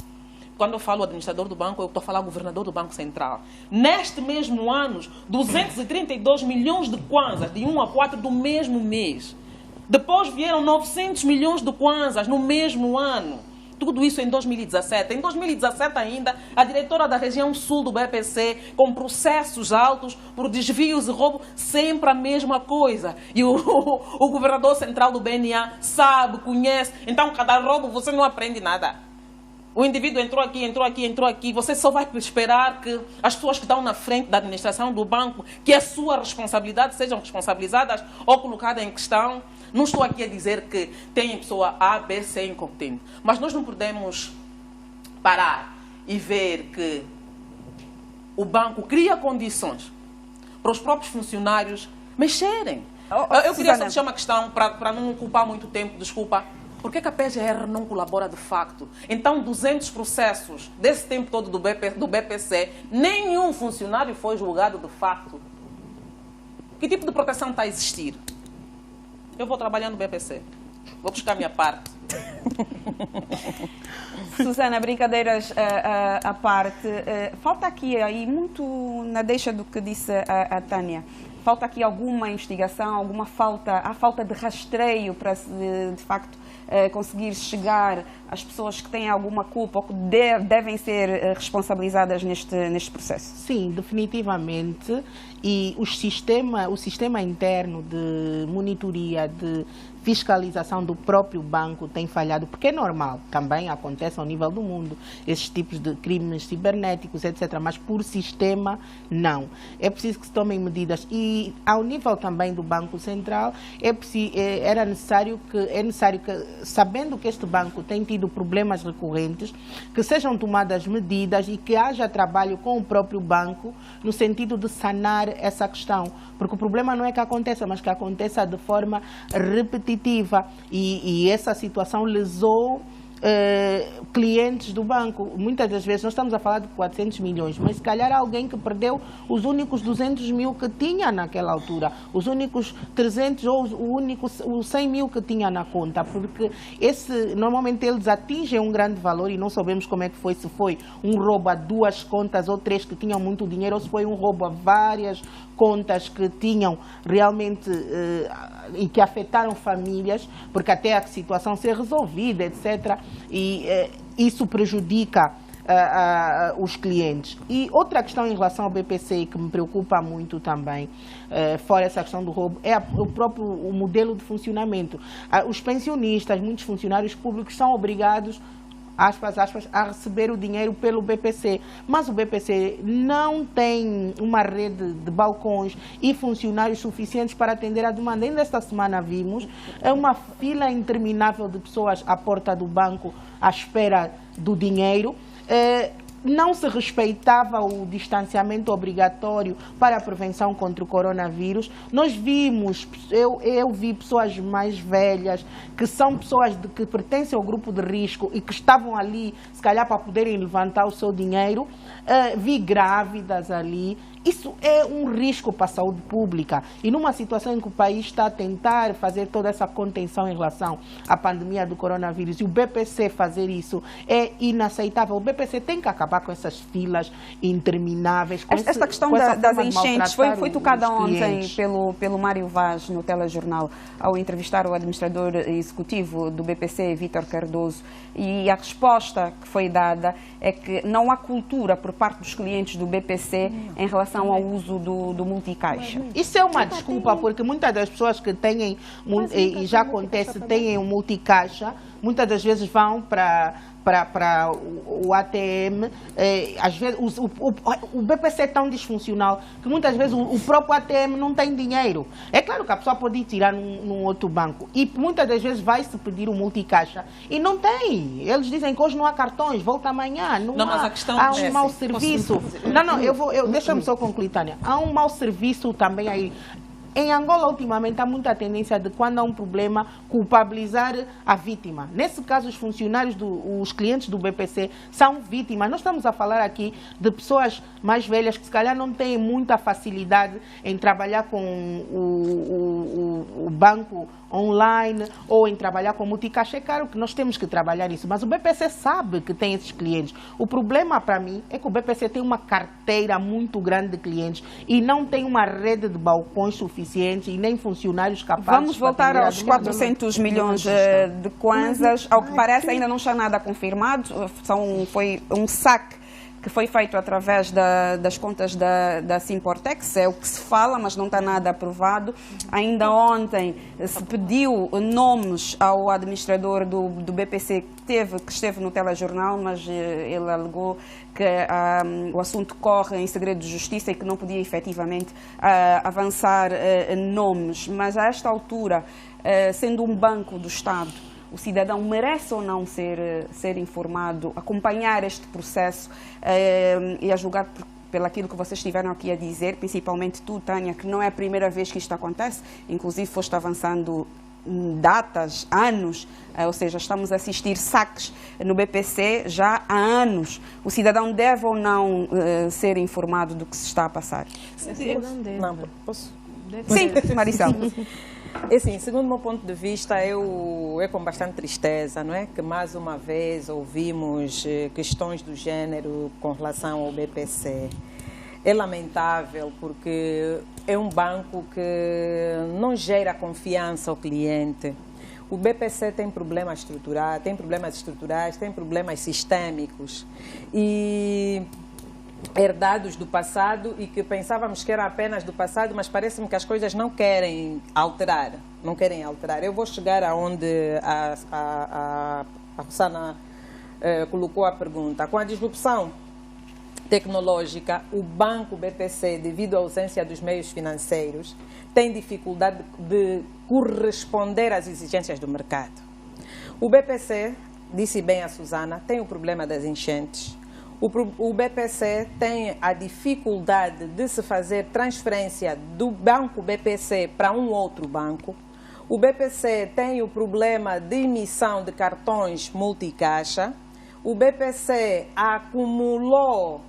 Quando eu falo administrador do banco, eu estou a falar governador do Banco Central. Neste mesmo ano, 232 milhões de kwanzas, de 1 a 4 do mesmo mês. Depois vieram 900 milhões de kwanzas no mesmo ano. Tudo isso em 2017. Em 2017 ainda, a diretora da região sul do BPC, com processos altos por desvios e roubo, sempre a mesma coisa. E o governador central do BNA sabe, conhece. Então, cada roubo você não aprende nada. O indivíduo entrou aqui, você só vai esperar que as pessoas que estão na frente da administração do banco, que é sua responsabilidade, sejam responsabilizadas ou colocadas em questão. Não estou aqui a dizer que tem pessoa A, B, C incompetente, mas nós não podemos parar e ver que o banco cria condições para os próprios funcionários mexerem. Eu queria só deixar uma questão, para não ocupar muito tempo, desculpa. Por que a PGR não colabora de facto? Então, 200 processos desse tempo todo do BPC, nenhum funcionário foi julgado de facto. Que tipo de proteção está a existir? Eu vou trabalhar no BPC. Vou buscar a minha parte. Susana, brincadeiras à parte, falta aqui aí muito na deixa do que disse a Tânia. Falta aqui alguma investigação, há falta de rastreio para de facto conseguir chegar às pessoas que têm alguma culpa ou que devem ser responsabilizadas neste processo? Sim, definitivamente. E o sistema interno de monitoria, de fiscalização do próprio banco tem falhado, porque é normal, também acontece ao nível do mundo, esses tipos de crimes cibernéticos, etc. Mas por sistema, não. É preciso que se tomem medidas. E ao nível também do Banco Central, é necessário que, sabendo que este banco tem tido problemas recorrentes, que sejam tomadas medidas e que haja trabalho com o próprio banco no sentido de sanar essa questão. Porque o problema não é que aconteça, mas que aconteça de forma repetitiva. E essa situação lesou clientes do banco. Muitas das vezes, nós estamos a falar de 400 milhões, mas se calhar alguém que perdeu os únicos 200 mil que tinha naquela altura, os únicos 300 ou os 100 mil que tinha na conta, porque normalmente eles atingem um grande valor e não sabemos como é que foi, se foi um roubo a 2 contas ou 3 que tinham muito dinheiro, ou se foi um roubo a várias contas que tinham realmente e que afetaram famílias, porque até a situação ser resolvida, etc. E isso prejudica os clientes. E outra questão em relação ao BPC que me preocupa muito também, fora essa questão do roubo, é o modelo de funcionamento. Os pensionistas, muitos funcionários públicos são obrigados, aspas, a receber o dinheiro pelo BPC. Mas o BPC não tem uma rede de balcões e funcionários suficientes para atender a demanda. Ainda esta semana vimos uma fila interminável de pessoas à porta do banco à espera do dinheiro. Não se respeitava o distanciamento obrigatório para a prevenção contra o coronavírus. Nós vimos, eu vi pessoas mais velhas, que são pessoas que pertencem ao grupo de risco e que estavam ali, se calhar, para poderem levantar o seu dinheiro. Vi grávidas ali. Isso é um risco para a saúde pública. E numa situação em que o país está a tentar fazer toda essa contenção em relação à pandemia do coronavírus, e o BPC fazer isso é inaceitável. O BPC tem que acabar com essas filas intermináveis. Esta questão das enchentes foi tocada ontem pelo Mário Vaz no telejornal, ao entrevistar o administrador executivo do BPC, Vítor Cardoso, e a resposta que foi dada é que não há cultura por parte dos clientes do BPC em relação ao uso do multicaixa. Isso é uma desculpa, porque muitas das pessoas que têm, e já acontece, têm um multicaixa, muitas das vezes vão para o ATM, às vezes o BPC é tão disfuncional que muitas vezes o próprio ATM não tem dinheiro. É claro que a pessoa pode ir tirar num outro banco e muitas das vezes vai-se pedir um multicaixa e não tem. Eles dizem que hoje não há cartões, volta amanhã. Mas a questão há um mau serviço. Deixa-me só concluir, Tânia. Há um mau serviço também aí. Em Angola, ultimamente, há muita tendência de, quando há um problema, culpabilizar a vítima. Nesse caso, os clientes do BPC são vítimas. Nós estamos a falar aqui de pessoas mais velhas que, se calhar, não têm muita facilidade em trabalhar com o banco online ou em trabalhar com multicaixa. É claro que nós temos que trabalhar isso, mas o BPC sabe que tem esses clientes. O problema, para mim, é que o BPC tem uma carteira muito grande de clientes e não tem uma rede de balcões suficiente e nem funcionários capazes. Vamos voltar aos 400 milhões de kwanzas. Ao que parece, ainda não está nada confirmado. Foi um saque que foi feito através das contas da Simportex, é o que se fala, mas não está nada aprovado. Ainda ontem se pediu nomes ao administrador do BPC que esteve no telejornal, mas ele alegou que o assunto corre em segredo de justiça e que não podia efetivamente avançar nomes. Mas a esta altura, sendo um banco do Estado, o cidadão merece ou não ser informado, acompanhar este processo e a julgar pelaquilo que vocês estiveram aqui a dizer, principalmente tu, Tânia, que não é a primeira vez que isto acontece, inclusive foste avançando datas, anos, ou seja, estamos a assistir saques no BPC já há anos. O cidadão deve ou não ser informado do que se está a passar? Não, posso? Sim, Maricel. Assim, segundo o meu ponto de vista, é com bastante tristeza, não é? Que mais uma vez ouvimos questões do género com relação ao BPC. É lamentável porque é um banco que não gera confiança ao cliente. O BPC tem problemas estruturais, tem problemas sistêmicos e herdados do passado e que pensávamos que era apenas do passado, mas parece-me que as coisas não querem alterar. Eu vou chegar aonde a Rosana colocou a pergunta. Com a disrupção tecnológica, o banco BPC, devido à ausência dos meios financeiros, tem dificuldade de corresponder às exigências do mercado. O BPC, disse bem a Susana, tem o problema das enchentes. O BPC tem a dificuldade de se fazer transferência do banco BPC para um outro banco. O BPC tem o problema de emissão de cartões multicaixa. O BPC acumulou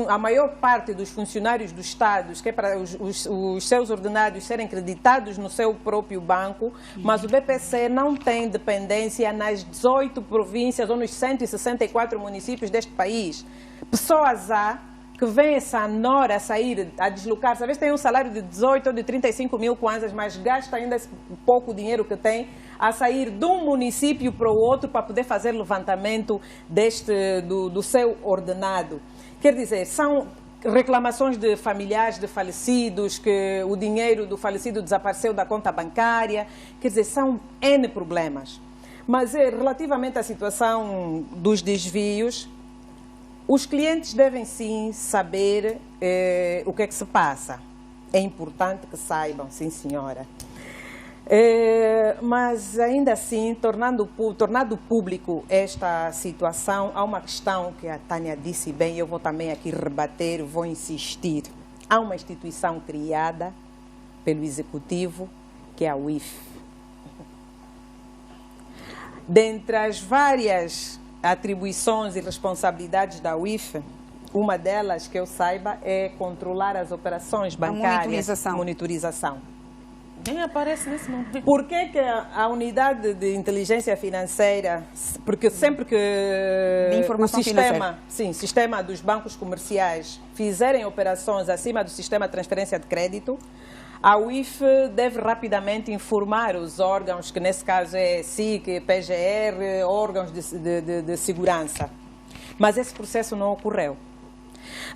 a maior parte dos funcionários do Estado, que é para os seus ordenados serem creditados no seu próprio banco, mas o BPC não tem dependência nas 18 províncias ou nos 164 municípios deste país. Pessoas que vêm essa nora a sair, a deslocar-se, às vezes tem um salário de 18 ou de 35 mil kwanzas, mas gasta ainda esse pouco dinheiro que tem a sair de um município para o outro para poder fazer levantamento do seu ordenado. Quer dizer, são reclamações de familiares de falecidos, que o dinheiro do falecido desapareceu da conta bancária. Quer dizer, são N problemas. Mas relativamente à situação dos desvios, os clientes devem sim saber o que é que se passa. É importante que saibam, sim senhora. Mas ainda assim, tornando público esta situação, há uma questão que a Tânia disse bem, eu vou também aqui rebater, vou insistir. Há uma instituição criada pelo Executivo, que é a UIF. Dentre as várias atribuições e responsabilidades da UIF, uma delas, que eu saiba, é controlar as operações bancárias. Monitorização. Nem aparece nesse momento. Por que a unidade de inteligência financeira, porque sempre que o sistema dos bancos comerciais fizerem operações acima do sistema de transferência de crédito, a UIF deve rapidamente informar os órgãos, que nesse caso é SIC, PGR, órgãos de segurança. Mas esse processo não ocorreu.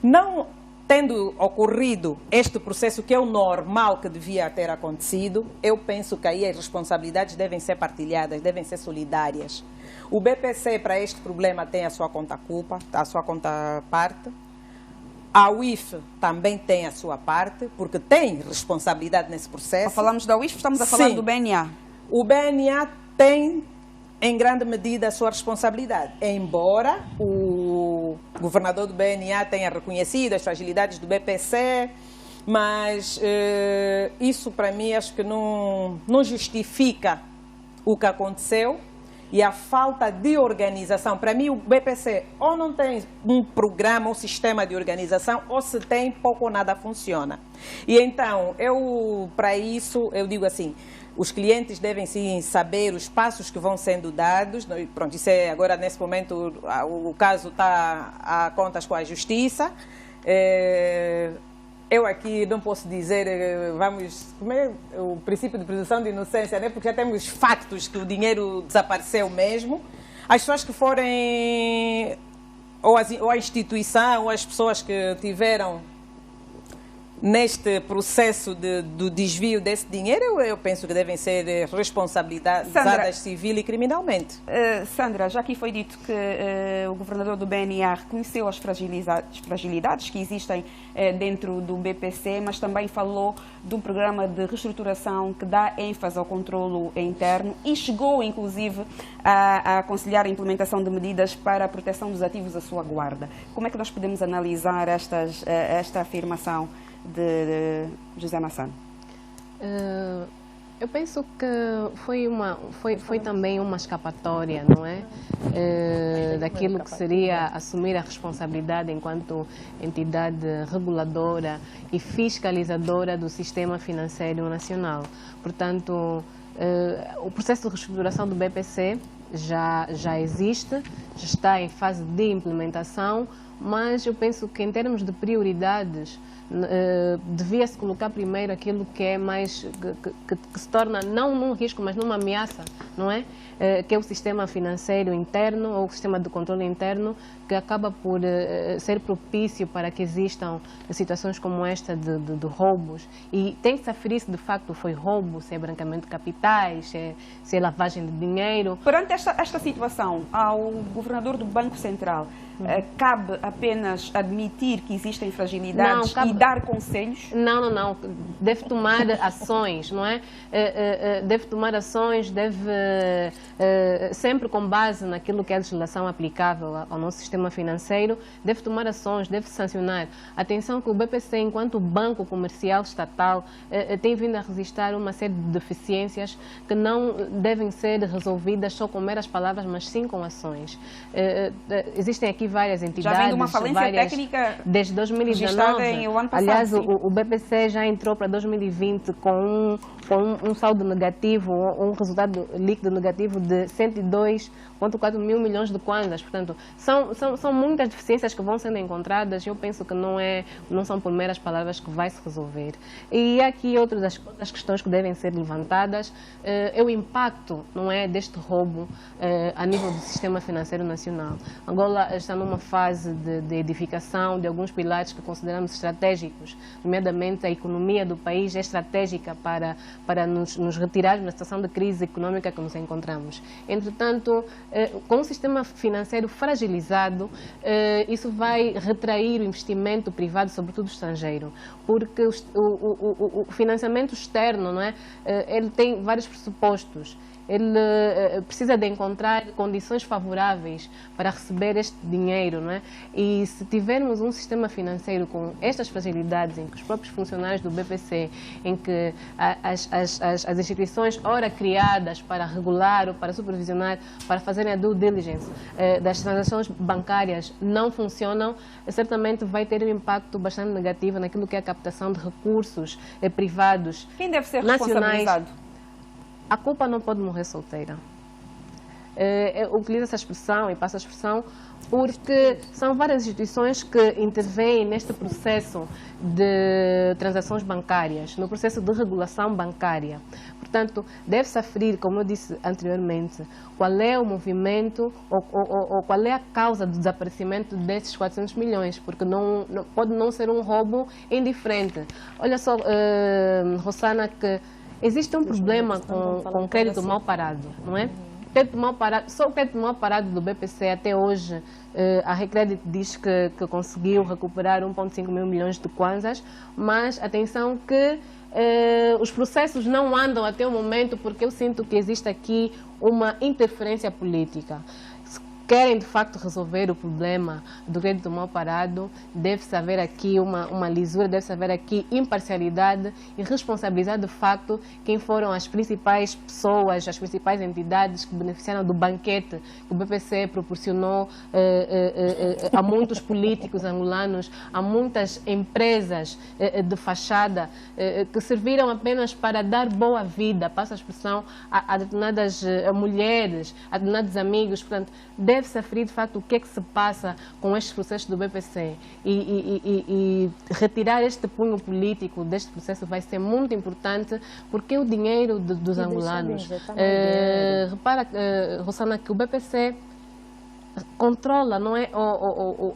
Não tendo ocorrido este processo, que é o normal que devia ter acontecido, eu penso que aí as responsabilidades devem ser partilhadas, devem ser solidárias. O BPC, para este problema, tem a sua conta-culpa, a sua conta-parte. A UIF também tem a sua parte, porque tem responsabilidade nesse processo. Falamos da UIF, estamos a falar do BNA. O BNA tem, em grande medida, a sua responsabilidade. Embora o governador do BNA tenha reconhecido as fragilidades do BPC, mas isso, para mim, acho que não justifica o que aconteceu e a falta de organização. Para mim, o BPC ou não tem um programa, um sistema de organização, ou se tem, pouco ou nada funciona. E então, para isso, eu digo assim, os clientes devem sim saber os passos que vão sendo dados. Pronto, isso é agora, nesse momento, o caso está a contas com a Justiça. Eu aqui não posso dizer, como é o princípio de presunção de inocência, né? Porque já temos factos que o dinheiro desapareceu mesmo. As pessoas que forem, ou a instituição, ou as pessoas que tiveram neste processo do desvio desse dinheiro, eu penso que devem ser responsabilizadas civil e criminalmente. Sandra, já aqui foi dito que o governador do BNA reconheceu as fragilidades que existem dentro do BPC, mas também falou de um programa de reestruturação que dá ênfase ao controlo interno e chegou, inclusive, a aconselhar a implementação de medidas para a proteção dos ativos à sua guarda. Como é que nós podemos analisar esta afirmação de José Massano? Eu penso que foi também uma escapatória, não é? Daquilo que seria assumir a responsabilidade enquanto entidade reguladora e fiscalizadora do sistema financeiro nacional. Portanto, o processo de reestruturação do BPC já existe, já está em fase de implementação, mas eu penso que em termos de prioridades devia-se colocar primeiro aquilo que é mais que se torna não num risco, mas numa ameaça, não é? Que é o sistema financeiro interno ou o sistema de controle interno, que acaba por ser propício para que existam situações como esta de roubos. E tem que se aferir se de facto foi roubo, se é branqueamento de capitais, se é lavagem de dinheiro. Perante esta situação, ao governador do Banco Central, cabe apenas admitir que existem fragilidades e dar conselhos? Não. Deve tomar ações, não é? Deve tomar ações, sempre com base naquilo que é a legislação aplicável ao nosso sistema financeiro, deve tomar ações, deve sancionar. Atenção que o BPC, enquanto banco comercial estatal, tem vindo a registrar uma série de deficiências que não devem ser resolvidas só com meras palavras, mas sim com ações. Existem aqui várias entidades. Já vem de uma falência técnica desde 2019. O ano passado, aliás, o BPC já entrou para 2020 com um saldo negativo, um resultado líquido negativo de 102,4 mil milhões de kwanzas. Portanto, são muitas deficiências que vão sendo encontradas. Eu penso que não são por meras palavras que vai se resolver. E aqui outras das questões que devem ser levantadas é o impacto, não é, deste roubo a nível do sistema financeiro nacional. Angola está numa fase de edificação de alguns pilares que consideramos estratégicos, nomeadamente a economia do país é estratégica para nos retirarmos da situação de crise econômica que nos encontramos. Entretanto, com um sistema financeiro fragilizado, isso vai retrair o investimento privado, sobretudo estrangeiro, porque o financiamento externo, não é? Ele tem vários pressupostos. Ele precisa de encontrar condições favoráveis para receber este dinheiro, não é? E se tivermos um sistema financeiro com estas fragilidades, em que os próprios funcionários do BPC, em que as instituições, ora criadas para regular ou para supervisionar, para fazerem a due diligence das transações bancárias, não funcionam, certamente vai ter um impacto bastante negativo naquilo que é a captação de recursos privados. Quem deve ser nacionais. Responsabilizado? A culpa não pode morrer solteira. Eu utilizo essa expressão e passo a expressão porque são várias instituições que intervêm neste processo de transações bancárias, no processo de regulação bancária. Portanto, deve-se aferir, como eu disse anteriormente, qual é o movimento ou qual é a causa do desaparecimento desses 400 milhões, porque pode não ser um roubo indiferente. Olha só, Rosana, que existe um problema com crédito mal parado, não é? Crédito mal parado, só o crédito mal parado do BPC até hoje, a Recrédito diz que conseguiu recuperar 1,5 mil milhões de kwanzas, mas atenção que os processos não andam até o momento porque eu sinto que existe aqui uma interferência política. Querem de facto resolver o problema do crédito mal parado, deve-se haver aqui uma lisura, deve-se haver aqui imparcialidade e responsabilizar de facto quem foram as principais pessoas, as principais entidades que beneficiaram do banquete que o BPC proporcionou a muitos políticos angolanos, a muitas empresas de fachada que serviram apenas para dar boa vida, passo a expressão, a determinadas mulheres, a determinados amigos. Portanto, deve-se aferir de facto o que é que se passa com estes processos do BPC e retirar este punho político deste processo vai ser muito importante porque o dinheiro dos angolanos. Repara, Rosana, que o BPC controla, não é?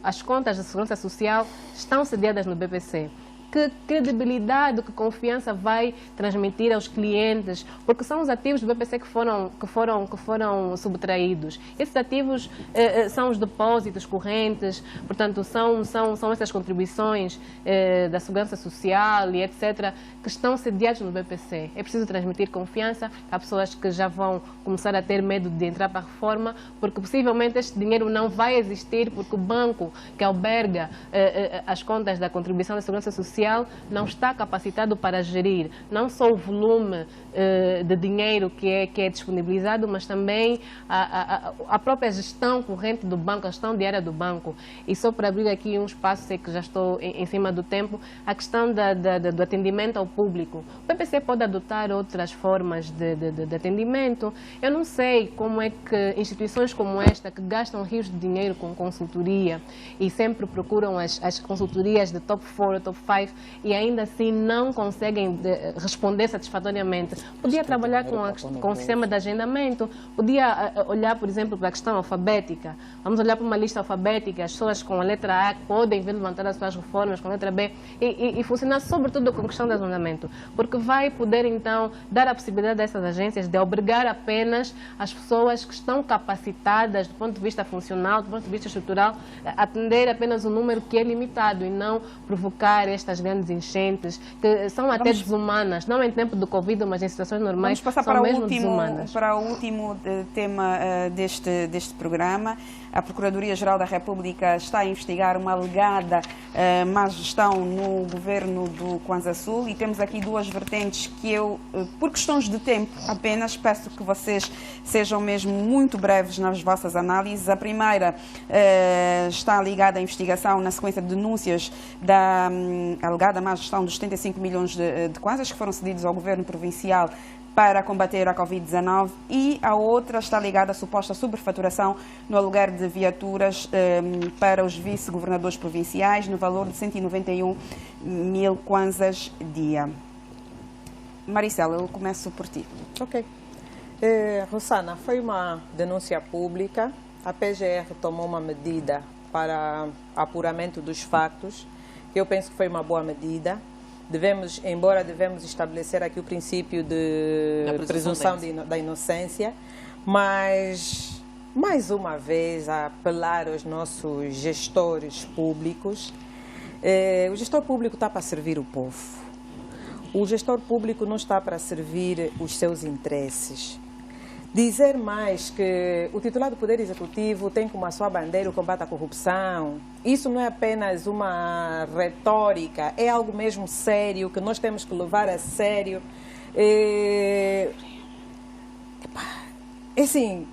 As contas da Segurança Social estão sediadas no BPC. que credibilidade, que confiança vai transmitir aos clientes, porque são os ativos do BPC que foram subtraídos. Esses ativos são os depósitos correntes, portanto, são essas contribuições da Segurança Social e etc., que estão sediados no BPC. É preciso transmitir confiança. Há pessoas que já vão começar a ter medo de entrar para a reforma, porque possivelmente este dinheiro não vai existir, porque o banco que alberga as contas da contribuição da Segurança Social não está capacitado para gerir não só o volume de dinheiro que é disponibilizado, mas também a própria gestão corrente do banco, a gestão diária do banco. E só para abrir aqui um espaço, sei que já estou em cima do tempo, a questão do atendimento ao público. O PPC pode adotar outras formas de atendimento. Eu não sei como é que instituições como esta, que gastam rios de dinheiro com consultoria e sempre procuram as consultorias de top 4 ou top 5 e ainda assim não conseguem responder satisfatoriamente. Podia trabalhar com o sistema de agendamento, podia olhar, por exemplo, para a questão alfabética. Vamos olhar para uma lista alfabética, as pessoas com a letra A podem vir levantar as suas reformas com a letra B e funcionar sobretudo com a questão de agendamento, porque vai poder então dar a possibilidade dessas agências de obrigar apenas as pessoas que estão capacitadas do ponto de vista funcional, do ponto de vista estrutural, a atender apenas um número que é limitado e não provocar estas grandes enchentes, que são até desumanas, não em tempo do Covid, mas em situações normais. Vamos passar são mesmo desumanas. para o último tema deste programa. A Procuradoria-Geral da República está a investigar uma alegada má gestão no governo do Kwanza Sul e temos aqui duas vertentes que eu, por questões de tempo apenas, peço que vocês sejam mesmo muito breves nas vossas análises. A primeira está ligada à investigação na sequência de denúncias da alegada má gestão dos 75 milhões de kwanzas que foram cedidos ao governo provincial para combater a Covid-19 e a outra está ligada à suposta superfaturação no aluguer de viaturas para os vice-governadores provinciais no valor de 191 mil kwanzas dia. Maricela, eu começo por ti. Ok. Rosana, foi uma denúncia pública. A PGR tomou uma medida para apuramento dos factos, que eu penso que foi uma boa medida. Embora devemos estabelecer aqui o princípio de presunção da inocência, mas, mais uma vez, a apelar aos nossos gestores públicos. O gestor público está para servir o povo. O gestor público não está para servir os seus interesses. Dizer mais que o titular do Poder Executivo tem como a sua bandeira o combate à corrupção, isso não é apenas uma retórica, é algo mesmo sério, que nós temos que levar a sério. Assim,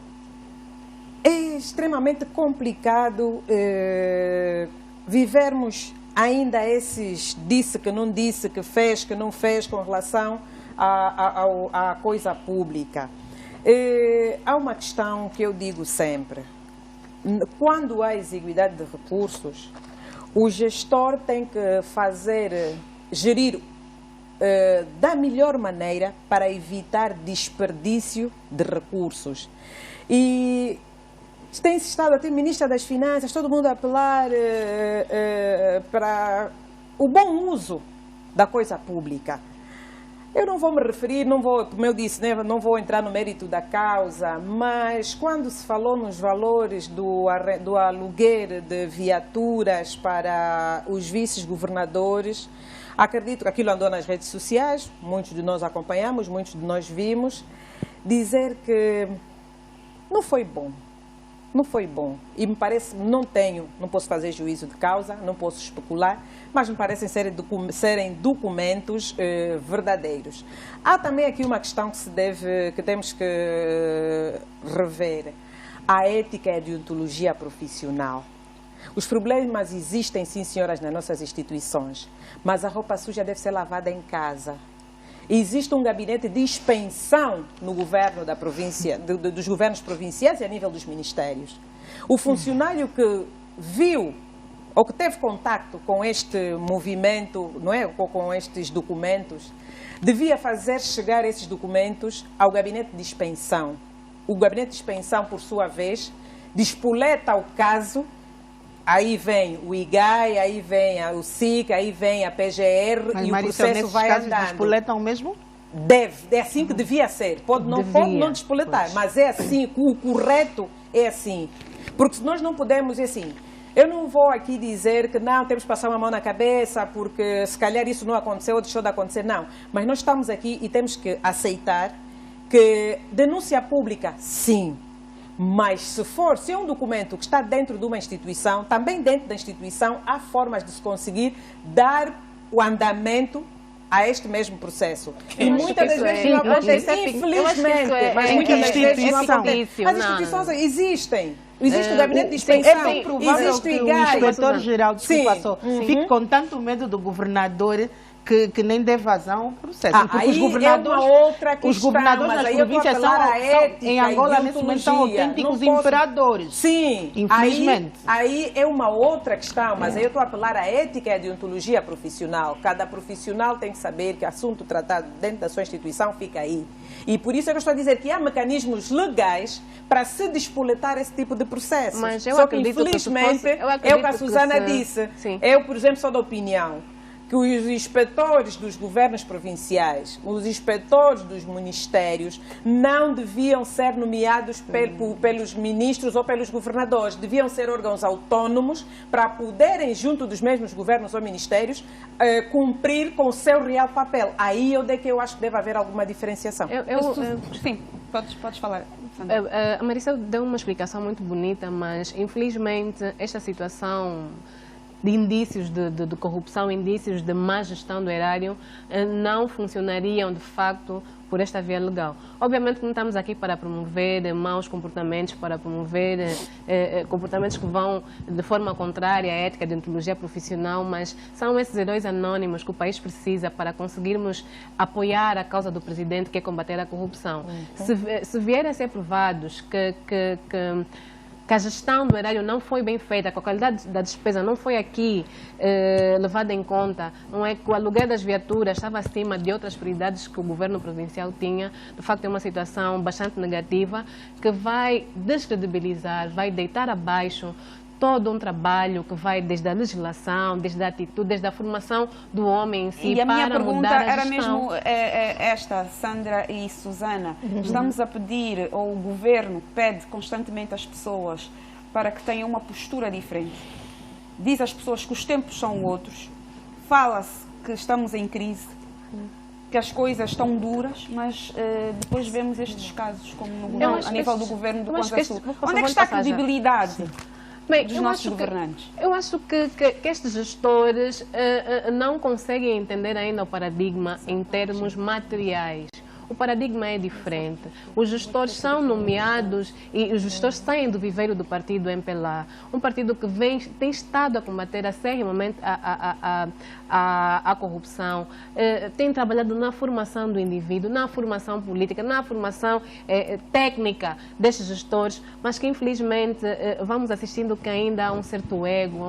é extremamente complicado vivermos ainda esses disse que não disse, que fez, que não fez com relação à coisa pública. Há uma questão que eu digo sempre. Quando há exiguidade de recursos, o gestor tem que gerir da melhor maneira para evitar desperdício de recursos. E tem-se estado até Ministra das Finanças, todo mundo a apelar para o bom uso da coisa pública. Eu não vou me referir, como eu disse, né, não vou entrar no mérito da causa, mas quando se falou nos valores do aluguer de viaturas para os vice-governadores, acredito que aquilo andou nas redes sociais, muitos de nós acompanhamos, muitos de nós vimos, dizer que não foi bom. Não foi bom. E me parece, não posso fazer juízo de causa, não posso especular, mas me parecem serem documentos verdadeiros. Há também aqui uma questão que temos que rever. A ética e a deontologia profissional. Os problemas existem, sim, senhoras, nas nossas instituições, mas a roupa suja deve ser lavada em casa. Existe um gabinete de expensão no governo da província, dos governos provinciais e a nível dos ministérios. O funcionário que viu ou que teve contacto com este movimento, não é, com estes documentos, devia fazer chegar esses documentos ao gabinete de expensão. O gabinete de expensão, por sua vez, despoleta o caso aí vem o IGAI, aí vem o SIC, aí vem a PGR mas, e o Maricel, processo vai andando. despoletam mesmo? É assim que devia ser. Pode não despoletar, pois. mas é assim, o correto é assim. Porque nós não podemos, é assim, eu não vou aqui dizer que não, temos que passar uma mão na cabeça porque se calhar isso não aconteceu ou deixou de acontecer, não. Mas nós estamos aqui e temos que aceitar que denúncia pública, sim. Mas se é um documento que está dentro de uma instituição, também dentro da instituição há formas de se conseguir dar o andamento a este mesmo processo. E muitas das vezes não acontece, infelizmente. Mas muitas das vezes não acontece. As instituições existem. Existe o gabinete de inspeção, é provável existe que o o IGAI. inspetor-geral, desculpa Sim. só, fique com tanto medo do governador que nem dê vazão ao processo. Porque Aí é uma outra questão, os governadores mas das aí eu províncias vou apelar à ética em Angola, e nesse momento, são deontologia. autênticos Não posso- imperadores. Sim, Infelizmente. Aí é uma outra questão, mas aí eu estou a apelar à ética e à deontologia profissional. Cada profissional tem que saber que assunto tratado dentro da sua instituição fica aí. E por isso é que eu estou a dizer que há mecanismos legais para se despoletar esse tipo de processo. Mas eu Só que, acredito que se infelizmente, fosse- eu é o que a acredito que Susana se- disse. Sim. Eu, por exemplo, sou da opinião que os inspetores dos governos provinciais, os inspetores dos ministérios, não deviam ser nomeados pelos ministros ou pelos governadores. Deviam ser órgãos autónomos para poderem, junto dos mesmos governos ou ministérios, cumprir com o seu real papel. Aí é que eu acho que deve haver alguma diferenciação. Sim, podes falar, Sandra. A Maricel deu uma explicação muito bonita, mas infelizmente esta situação de indícios de corrupção, indícios de má gestão do erário, não funcionariam de facto por esta via legal. Obviamente que não estamos aqui para promover maus comportamentos, para promover comportamentos que vão de forma contrária à ética, à deontologia profissional, mas são esses heróis anónimos que o país precisa para conseguirmos apoiar a causa do presidente, que é combater a corrupção. Se vierem a ser provados que a gestão do erário não foi bem feita, que a qualidade da despesa não foi aqui levada em conta, não é que o aluguel das viaturas estava acima de outras prioridades que o governo provincial tinha, de facto é uma situação bastante negativa que vai descredibilizar, vai deitar abaixo todo um trabalho que vai desde a legislação, desde a atitude, desde a formação do homem em si, E a minha para pergunta mudar a era gestão. mesmo esta, Sandra e Susana. Estamos a pedir, ou o governo pede constantemente às pessoas para que tenham uma postura diferente. Diz às pessoas que os tempos são outros, fala-se que estamos em crise, que as coisas estão duras, mas depois vemos estes casos como a nível do governo do Kwanza Sul. Onde é que está a credibilidade? Bem, dos nossos governantes? Eu acho que estes gestores não conseguem entender ainda o paradigma em termos materiais. O paradigma é diferente. Os gestores são nomeados e os gestores saem do viveiro do partido MPLA, um partido que tem estado a combater acerrimamente a corrupção, tem trabalhado na formação do indivíduo, na formação política, na formação técnica destes gestores, mas que infelizmente vamos assistindo que ainda há um certo ego,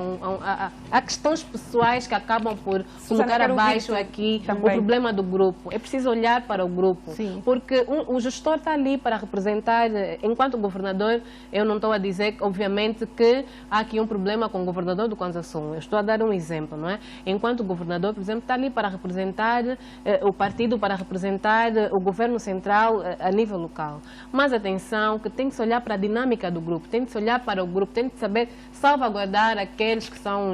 há questões pessoais que acabam por colocar abaixo aqui o problema do grupo. É preciso olhar para o grupo. Sim. Porque o gestor está ali para representar, enquanto governador, eu não estou a dizer, obviamente, que há aqui um problema com o governador do Kwanza Sul. Eu estou a dar um exemplo, não é? Enquanto governador, por exemplo, está ali para representar o partido, para representar o governo central a nível local. Mas atenção, que tem que se olhar para a dinâmica do grupo, tem que se olhar para o grupo, tem que saber salvaguardar aqueles que são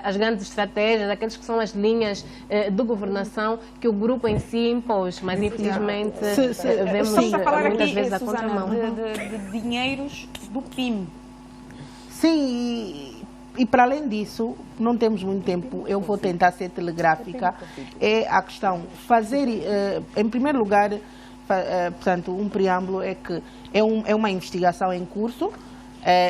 as grandes estratégias, aqueles que são as linhas de governação que o grupo em si impôs, mas infelizmente vemos Estamos a falar muitas aqui, vezes a Susana, contramão. de dinheiros do PIM. Sim, e para além disso, não temos muito tempo, eu vou tentar ser telegráfica, é a questão, fazer, em primeiro lugar, portanto, um preâmbulo é que é uma investigação em curso.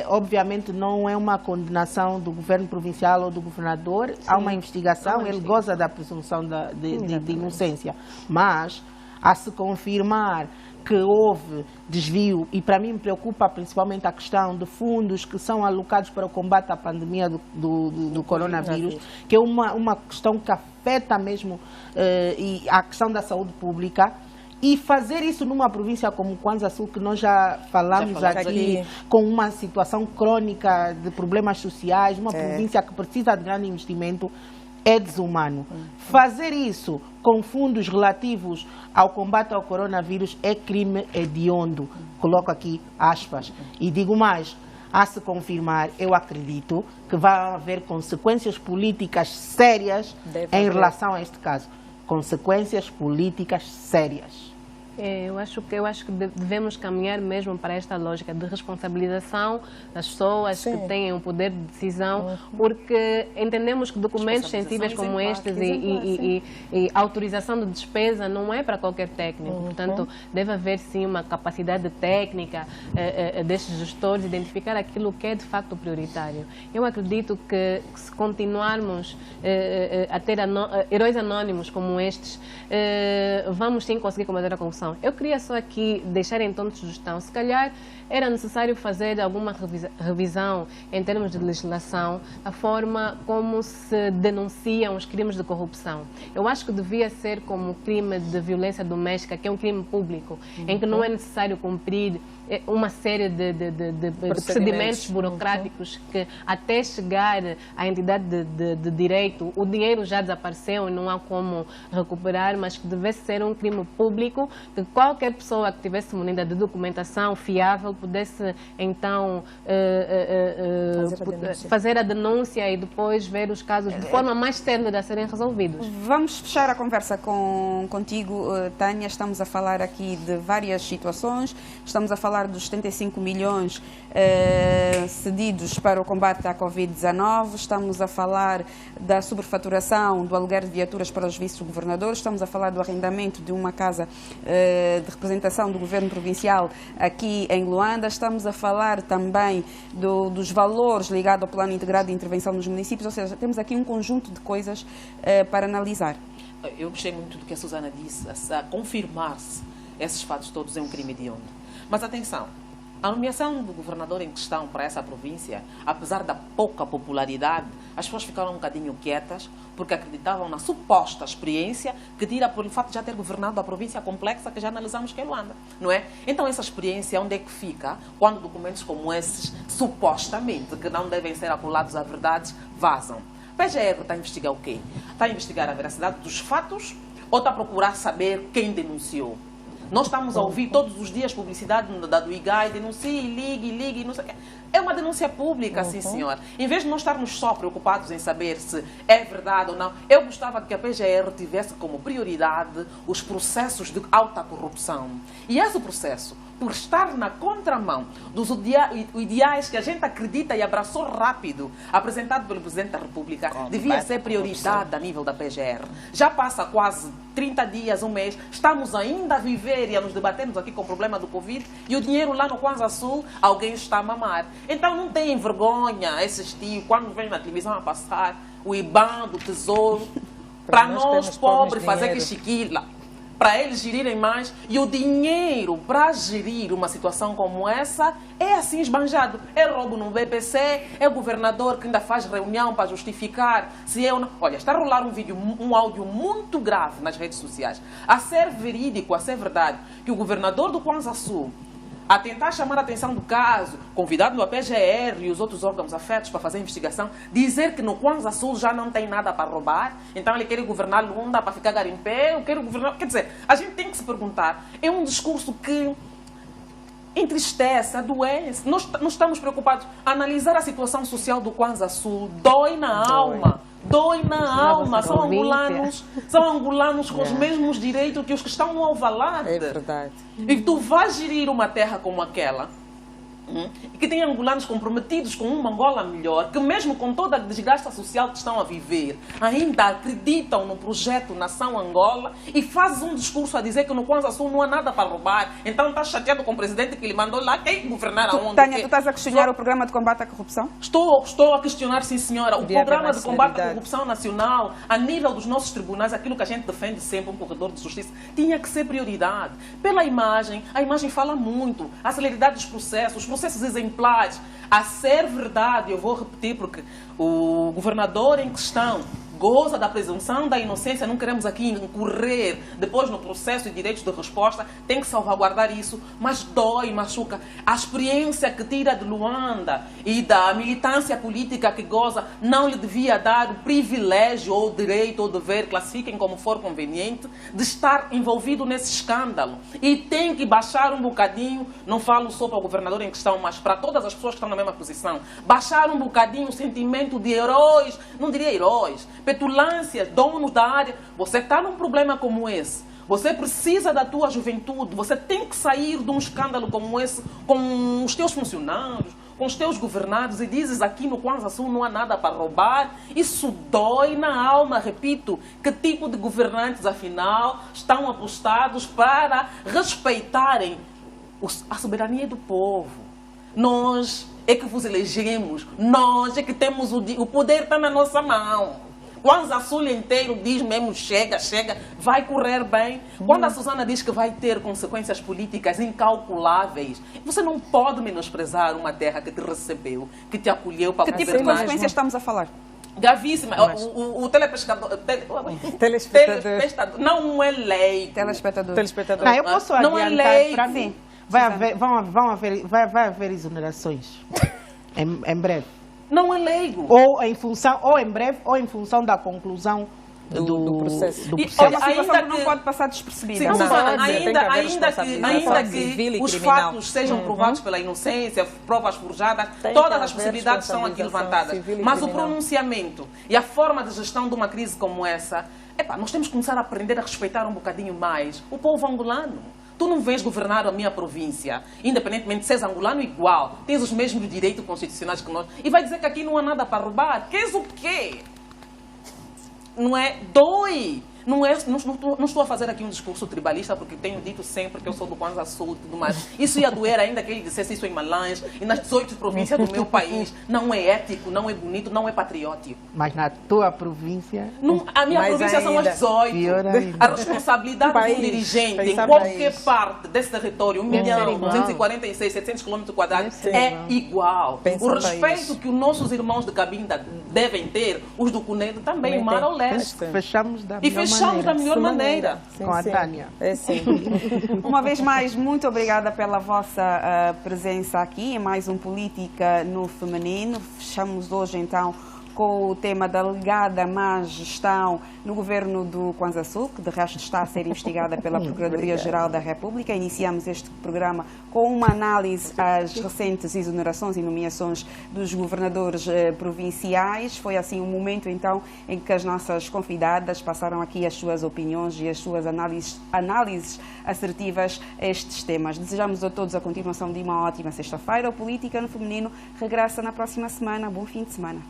Obviamente não é uma condenação do governo provincial ou do governador, há uma investigação, ele goza da presunção de inocência, mas a se confirmar que houve desvio, e para mim me preocupa principalmente a questão de fundos que são alocados para o combate à pandemia do coronavírus, que é uma questão que afeta mesmo e a questão da saúde pública. E fazer isso numa província como Kwanza Sul, que nós já falamos aqui, com uma situação crônica de problemas sociais, uma província que precisa de grande investimento, é desumano. Fazer isso com fundos relativos ao combate ao coronavírus é crime hediondo. Coloco aqui aspas. E digo mais, a se confirmar, eu acredito que vai haver consequências políticas sérias em relação a este caso. Consequências políticas sérias. Eu acho que devemos caminhar mesmo para esta lógica de responsabilização das pessoas que têm o poder de decisão, porque entendemos que documentos sensíveis como estes e autorização de despesa não é para qualquer técnico. Portanto, deve haver sim uma capacidade técnica destes gestores de identificar aquilo que é de facto prioritário. Eu acredito que se continuarmos a ter heróis anónimos como estes, vamos sim conseguir combater a corrupção. Eu queria só aqui deixar em tom de sugestão, se calhar era necessário fazer alguma revisão em termos de legislação, a forma como se denunciam os crimes de corrupção. Eu acho que devia ser como o crime de violência doméstica, que é um crime público, em que não é necessário cumprir uma série de procedimentos burocráticos que até chegar à entidade de direito, o dinheiro já desapareceu e não há como recuperar, mas que devesse ser um crime público, que qualquer pessoa que tivesse munida de documentação fiável pudesse então fazer a denúncia e depois ver os casos de forma mais célere a serem resolvidos. Vamos fechar a conversa contigo, Tânia. Estamos a falar aqui de várias situações, estamos a falar dos 75 milhões cedidos para o combate à Covid-19, estamos a falar da sobrefaturação do aluguer de viaturas para os vice-governadores, estamos a falar do arrendamento de uma casa de representação do governo provincial aqui em Luanda, estamos a falar também dos valores ligados ao plano integrado de intervenção nos municípios, ou seja, temos aqui um conjunto de coisas para analisar. Eu gostei muito do que a Susana disse, a confirmar-se esses fatos todos é um crime hediondo. Mas atenção, a nomeação do governador em questão para essa província, apesar da pouca popularidade, as pessoas ficaram um bocadinho quietas porque acreditavam na suposta experiência que tira por o fato de já ter governado a província complexa que já analisamos que é Luanda, não é? Então essa experiência onde é que fica quando documentos como esses, supostamente, que não devem ser acolados à verdade, vazam? A PGR está a investigar o quê? Está a investigar a veracidade dos fatos ou está a procurar saber quem denunciou? Nós estamos a ouvir todos os dias publicidade do IGAI, denuncie, ligue, não sei o quê. É uma denúncia pública, sim senhor. Em vez de nós estarmos só preocupados em saber se é verdade ou não, eu gostava que a PGR tivesse como prioridade os processos de alta corrupção. E esse processo, por estar na contramão dos ideais que a gente acredita e abraçou rápido, apresentado pelo Presidente da República, devia ser prioridade a nível da PGR. Já passa quase 30 dias, um mês, estamos ainda a viver e a nos debatermos aqui com o problema do Covid e o dinheiro lá no Kwanza Sul, alguém está a mamar. Então não tenham vergonha esses tios, quando vêm na televisão a passar o IBAN do Tesouro, para nós pobres fazer que chiquila, para eles gerirem mais, e o dinheiro para gerir uma situação como essa é assim esbanjado. É roubo no BPC, é o governador que ainda faz reunião para justificar se eu não... Olha, está a rolar um áudio muito grave nas redes sociais, a ser verídico, a ser verdade, que o governador do Kwanza Sul, a tentar chamar a atenção do caso, convidado a PGR e os outros órgãos afetos para fazer a investigação, dizer que no Kwanza Sul já não tem nada para roubar, então ele quer governar Luanda para ficar garimpé, eu quero governar... Quer dizer, a gente tem que se perguntar, é um discurso que entristece, adoece. Nós estamos preocupados. Analisar a situação social do Kwanza Sul dói na alma. Dói na alma, são angolanos com os mesmos direitos que os que estão no Alvalade. É verdade. E tu vais gerir uma terra como aquela, que tem angolanos comprometidos com uma Angola melhor, que mesmo com toda a desgraça social que estão a viver, ainda acreditam no projeto Nação Angola e fazes um discurso a dizer que no Kwanza Sul não há nada para roubar. Então estás chateado com o presidente que lhe mandou lá, quem governar aonde? Tânia, tu estás a questionar o programa de combate à corrupção? Estou a questionar, sim senhora, o programa de combate à corrupção nacional, a nível dos nossos tribunais, aquilo que a gente defende sempre, um corredor de justiça, tinha que ser prioridade. Pela imagem, a imagem fala muito, a celeridade dos processos, os processos exemplares, a ser verdade, eu vou repetir porque o governador em questão goza da presunção da inocência, não queremos aqui incorrer depois no processo de direitos de resposta, tem que salvaguardar isso, mas dói, machuca. A experiência que tira de Luanda e da militância política que goza não lhe devia dar o privilégio ou o direito ou o dever, classifiquem como for conveniente, de estar envolvido nesse escândalo. E tem que baixar um bocadinho, não falo só para o governador em questão, mas para todas as pessoas que estão na mesma posição, baixar um bocadinho o sentimento de heróis, não diria heróis, petulâncias, donos da área. Você está num problema como esse, você precisa da tua juventude, você tem que sair de um escândalo como esse com os teus funcionários, com os teus governados, e dizes aqui no Kwanza Sul não há nada para roubar. Isso dói na alma, repito. Que tipo de governantes, afinal, estão apostados para respeitarem a soberania do povo? Nós é que vos elegemos, nós é que temos o poder, está na nossa mão. Kwanza Sul inteiro diz mesmo, chega, chega, vai correr bem. Quando a Susana diz que vai ter consequências políticas incalculáveis, você não pode menosprezar uma terra que te recebeu, que te acolheu para governar. Que tipo de consequências estamos a falar? Gravíssima. O telespectador não é lei. Telespectador. Não, eu posso adiantar, não é lei. Para mim, vai haver exonerações em breve. Não é leigo. Ou em breve, ou em função da conclusão do processo. É uma situação que não pode passar despercebida. Sim, ainda que os fatos sejam provados pela inocência, provas forjadas, todas as possibilidades são aqui levantadas. Mas o pronunciamento e a forma de gestão de uma crise como essa, nós temos que começar a aprender a respeitar um bocadinho mais o povo angolano. Tu não vens governar a minha província, independentemente de seres angolano igual, tens os mesmos direitos constitucionais que nós, e vai dizer que aqui não há nada para roubar. Queres o quê? Não é? Dói. Não estou a fazer aqui um discurso tribalista, porque tenho dito sempre que eu sou do Kwanza Sul e tudo mais. Isso ia doer ainda que ele dissesse isso em Malães e nas 18 províncias do meu país. Não é ético, não é bonito, não é patriótico. Mas na tua província... A minha província são as 18. A responsabilidade do dirigente em qualquer parte desse território, 1.246.700 km² é igual. O respeito que os nossos irmãos de Cabinda devem ter, os do Cunedo também, o mar ao leste. Fechamos da melhor maneira. Com a Tânia. Uma vez mais, muito obrigada pela vossa presença aqui em mais um Política no Feminino. Fechamos hoje, então, com o tema da alegada má gestão no governo do Kwanza Sul, que de resto está a ser investigada pela Procuradoria-Geral da República. Iniciamos este programa com uma análise às recentes exonerações e nomeações dos governadores provinciais. Foi assim um momento, então, em que as nossas convidadas passaram aqui as suas opiniões e as suas análises assertivas a estes temas. Desejamos a todos a continuação de uma ótima sexta-feira. O Política no Feminino regressa na próxima semana. Bom fim de semana.